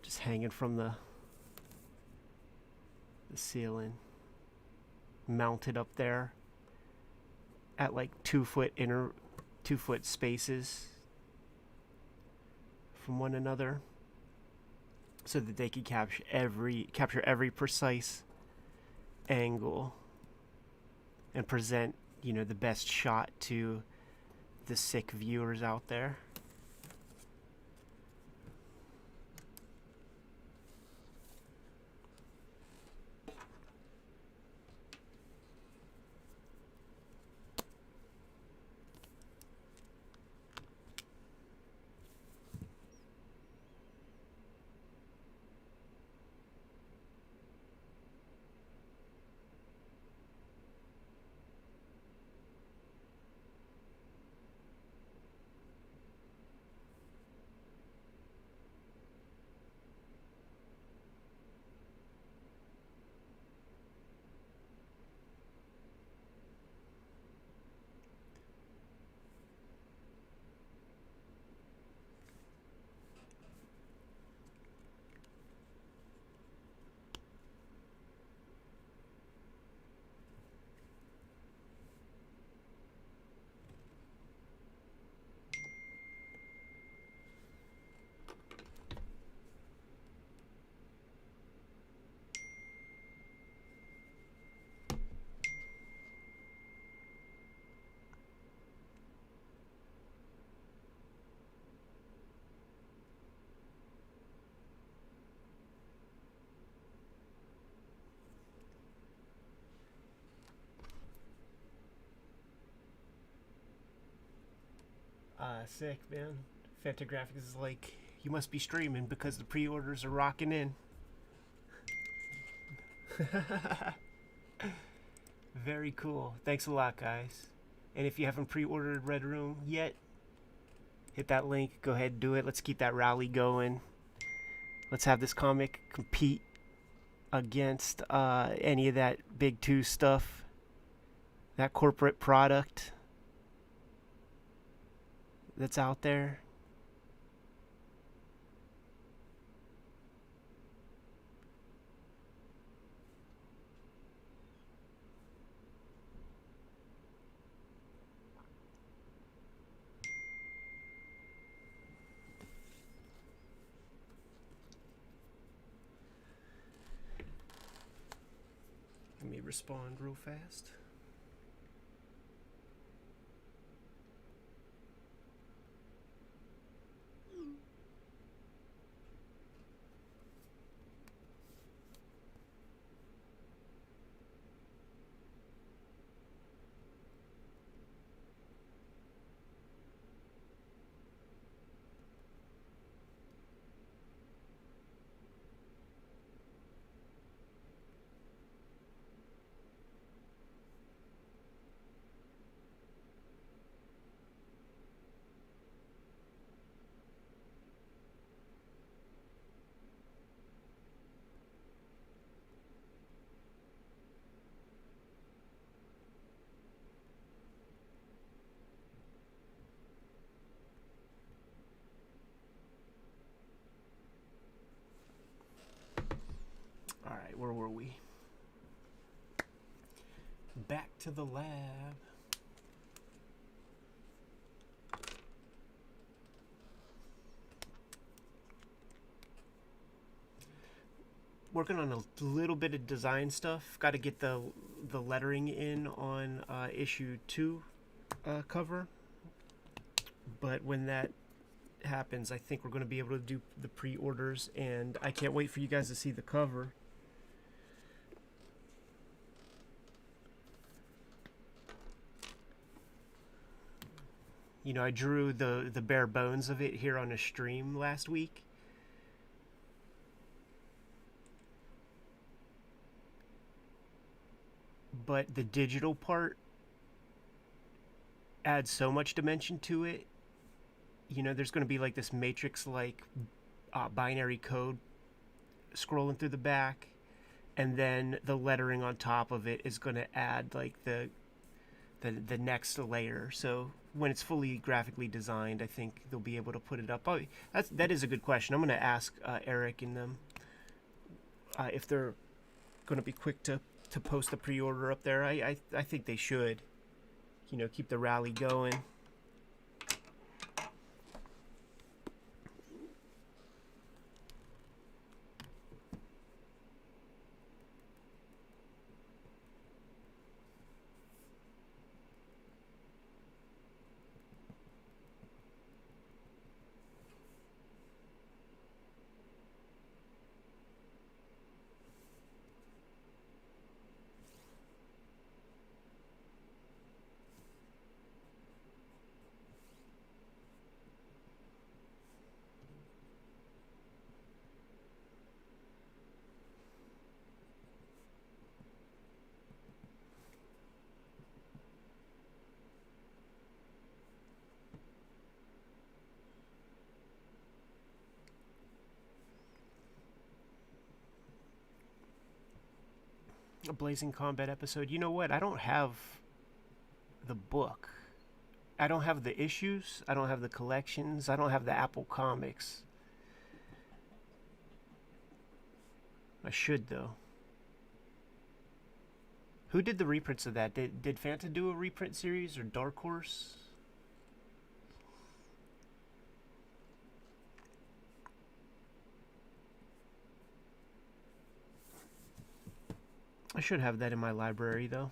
just hanging from the ceiling, mounted up there at like 2 foot spaces from one another, so that they could capture every precise angle and present, you know, the best shot to the sick viewers out there. Sick, man. Fantagraphics is like, you must be streaming because the pre-orders are rocking in. Very cool. Thanks a lot, guys. And if you haven't pre-ordered Red Room yet, hit that link. Go ahead and do it. Let's keep that rally going. Let's have this comic compete against any of that Big Two stuff, that corporate product that's out there. Let me respond real fast. back to the lab. Working on a little bit of design stuff. Got to get the lettering in on issue 2 cover. But when that happens, I think we're going to be able to do the pre-orders, and I can't wait for you guys to see the cover. You know, I drew the bare bones of it here on a stream last week. But the digital part adds so much dimension to it. You know, there's going to be like this matrix-like binary code scrolling through the back, and then the lettering on top of it is going to add like the next layer. So when it's fully graphically designed, I think they'll be able to put it up. Oh, that is a good question. I'm going to ask Eric and them if they're going to be quick to post the pre-order up there. I think they should. You know, keep the rally going. A Blazing Combat episode. You know what? I don't have the book. I don't have the issues. I don't have the collections. I don't have the Apple Comics. I should, though. Who did the reprints of that? Did Fanta do a reprint series or Dark Horse? I should have that in my library, though.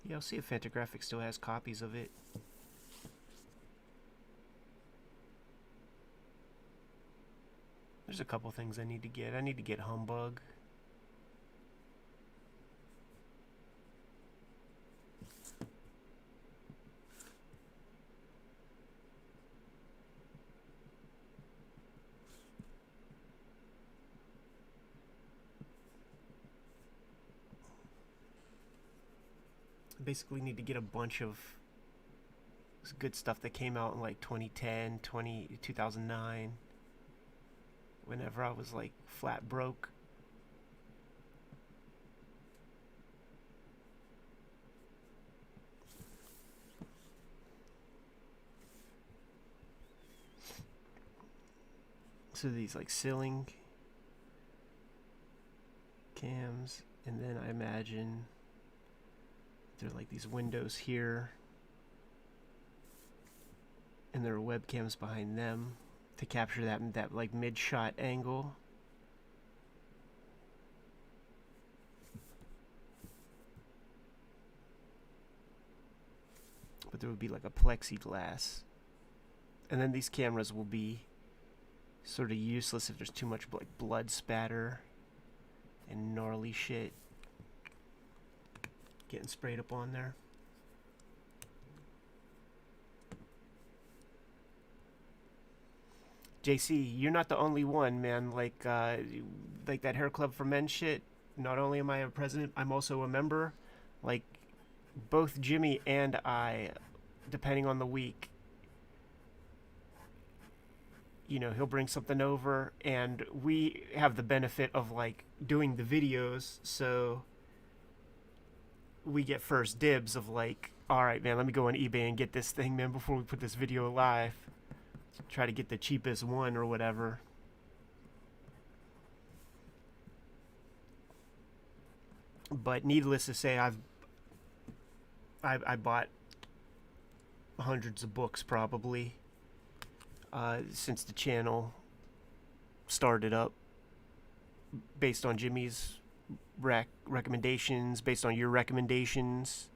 Yeah, I'll see if Fantagraphics still has copies of it. There's a couple things I need to get. I need to get Humbug. Basically need to get a bunch of good stuff that came out in like 2010, 2009, whenever I was like flat broke. So these like ceiling cams, and then I imagine there are like these windows here, and there are webcams behind them to capture that like mid-shot angle. But there would be like a plexiglass, and then these cameras will be sort of useless if there's too much like blood spatter and gnarly shit getting sprayed up on there. JC, you're not the only one, man. Like that hair club for men shit. Not only am I a president, I'm also a member. Like, both Jimmy and I, depending on the week, you know, he'll bring something over, and we have the benefit of like doing the videos, so we get first dibs of like, all right, man, let me go on eBay and get this thing, man, before we put this video live. Try to get the cheapest one or whatever. But needless to say, I bought hundreds of books probably since the channel started up, based on Jimmy's recommendations, based on your recommendations,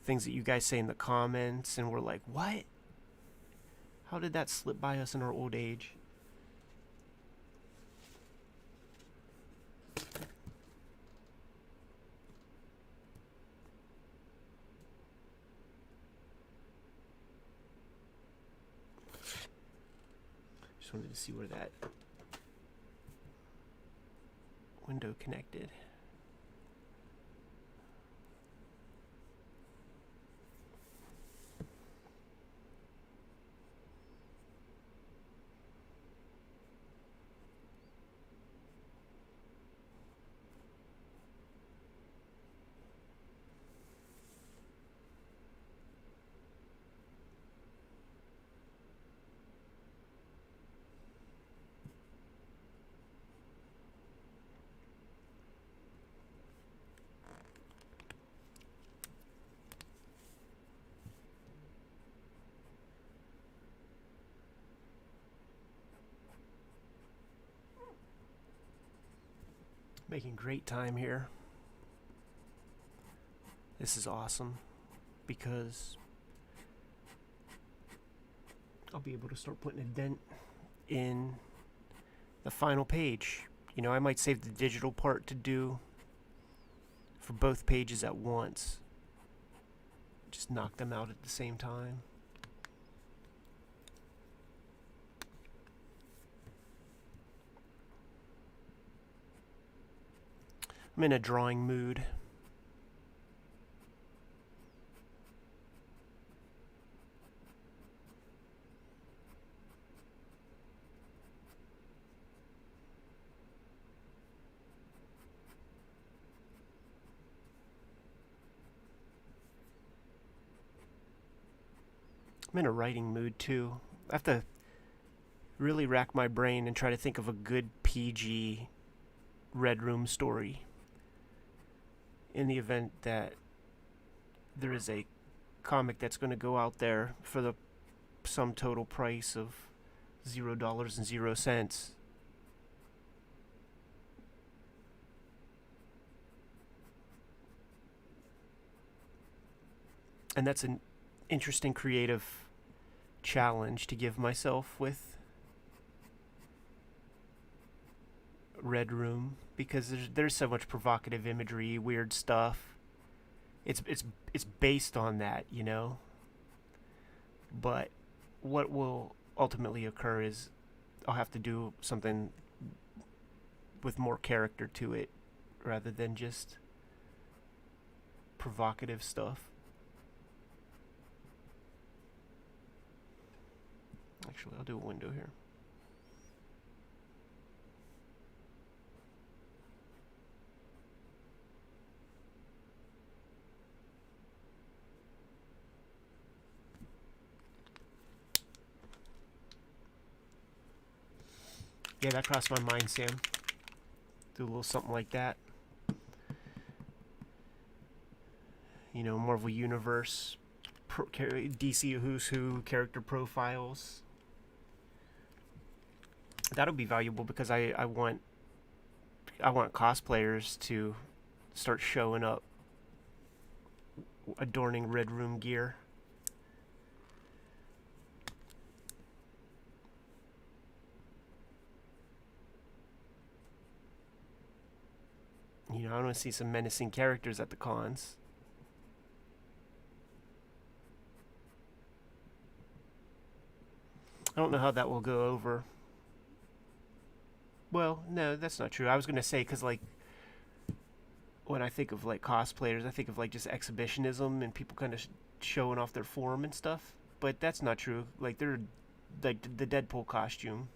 things that you guys say in the comments, and we're like, what? How did that slip by us in our old age? Just wanted to see where that window connected. Making great time here. This is awesome because I'll be able to start putting a dent in the final page. You know, I might save the digital part to do for both pages at once. Just knock them out at the same time. I'm in a drawing mood. I'm in a writing mood too. I have to really rack my brain and try to think of a good PG Red Room story, in the event that there is a comic that's going to go out there for the sum total price of $0.00. And that's an interesting creative challenge to give myself with Red Room, because there's so much provocative imagery, weird stuff. It's based on that, you know. But what will ultimately occur is I'll have to do something with more character to it rather than just provocative stuff. Actually, I'll do a window here. Yeah, that crossed my mind, Sam. Do a little something like that. You know, Marvel Universe, DC Who's Who, character profiles. That'll be valuable because I want cosplayers to start showing up adorning Red Room gear. You know, I want to see some menacing characters at the cons. I don't know how that will go over, Well, no, that's not true. I was gonna say because like when I think of like cosplayers, I think of like just exhibitionism and people kind of showing off their form and stuff. But that's not true. Like they're like the Deadpool costume,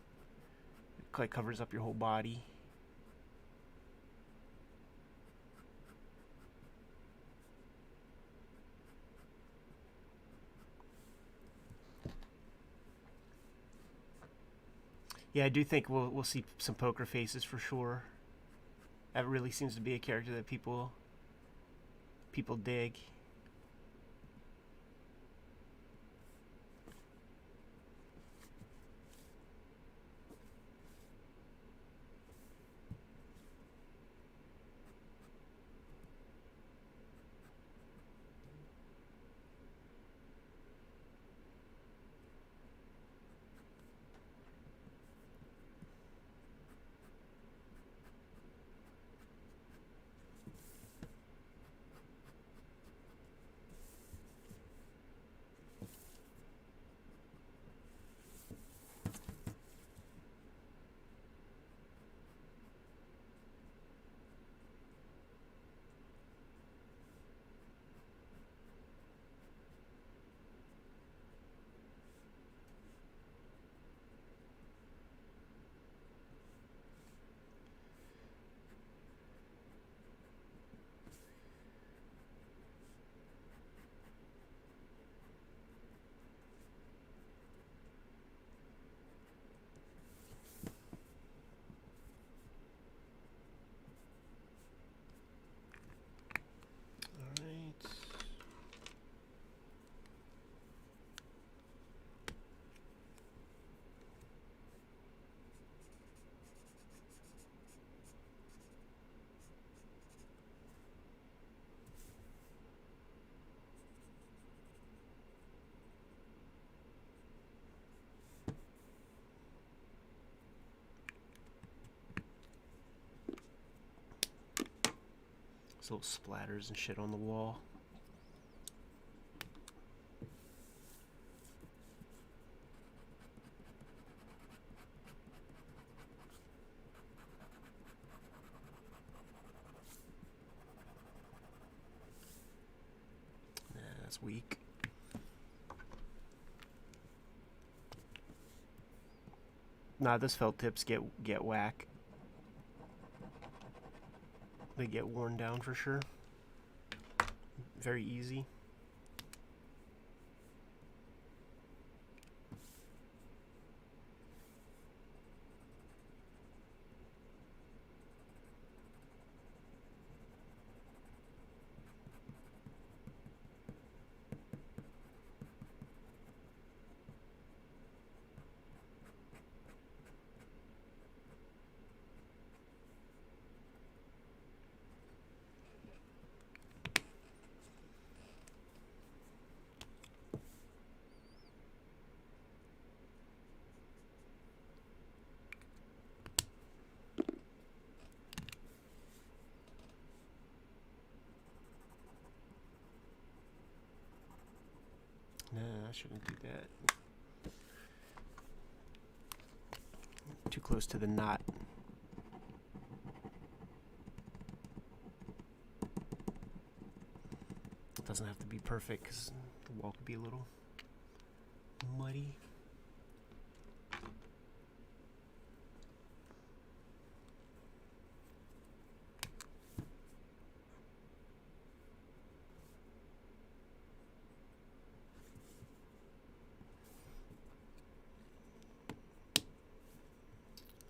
like covers up your whole body. Yeah, I do think we'll see some poker faces for sure. That really seems to be a character that people dig. All right. There's little splatters and shit on the wall. Nah, that's weak. Nah, those felt tips get whack. They get worn down for sure. Very easy. Nah, I shouldn't do that. Too close to the knot. It doesn't have to be perfect because the wall could be a little muddy.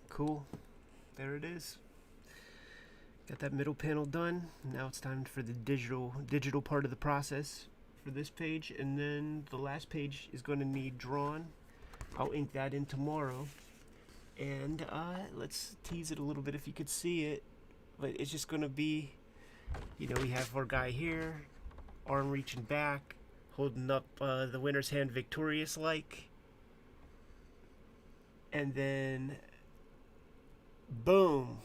Cool. There it is. Got that middle panel done. Now it's time for the digital part of the process for this page, and then the last page is going to need drawn. I'll ink that in tomorrow, and let's tease it a little bit if you could see it. But it's just going to be, you know, we have our guy here, arm reaching back, holding up the winner's hand victorious like, and then boom,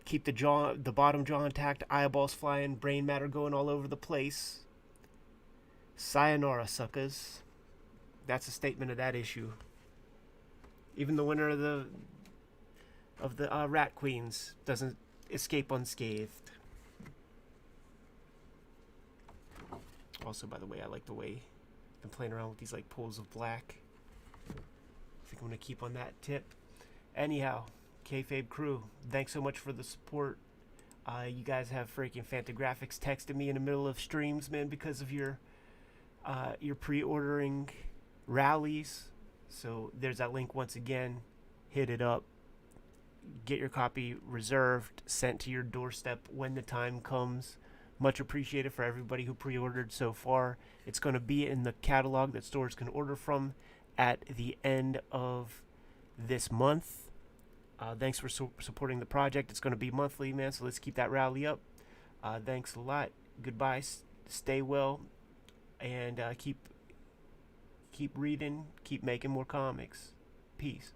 keep the bottom jaw intact, eyeballs flying, brain matter going all over the place. Sayonara, suckers. That's a statement of that issue. Even the winner of of the Rat Queens doesn't escape unscathed. Also, by the way, I like the way I'm playing around with these like pools of black. I think I'm gonna keep on that tip. Anyhow, Kayfabe crew, thanks so much for the support. You guys have freaking Fantagraphics texting me in the middle of streams, man, because of your pre-ordering rallies. So there's that link once again. Hit it up. Get your copy reserved, sent to your doorstep when the time comes. Much appreciated for everybody who pre-ordered so far. It's going to be in the catalog that stores can order from at the end of this month. Thanks for supporting the project. It's going to be monthly, man, so let's keep that rally up. Thanks a lot. Goodbye. Stay well. And keep reading. Keep making more comics. Peace.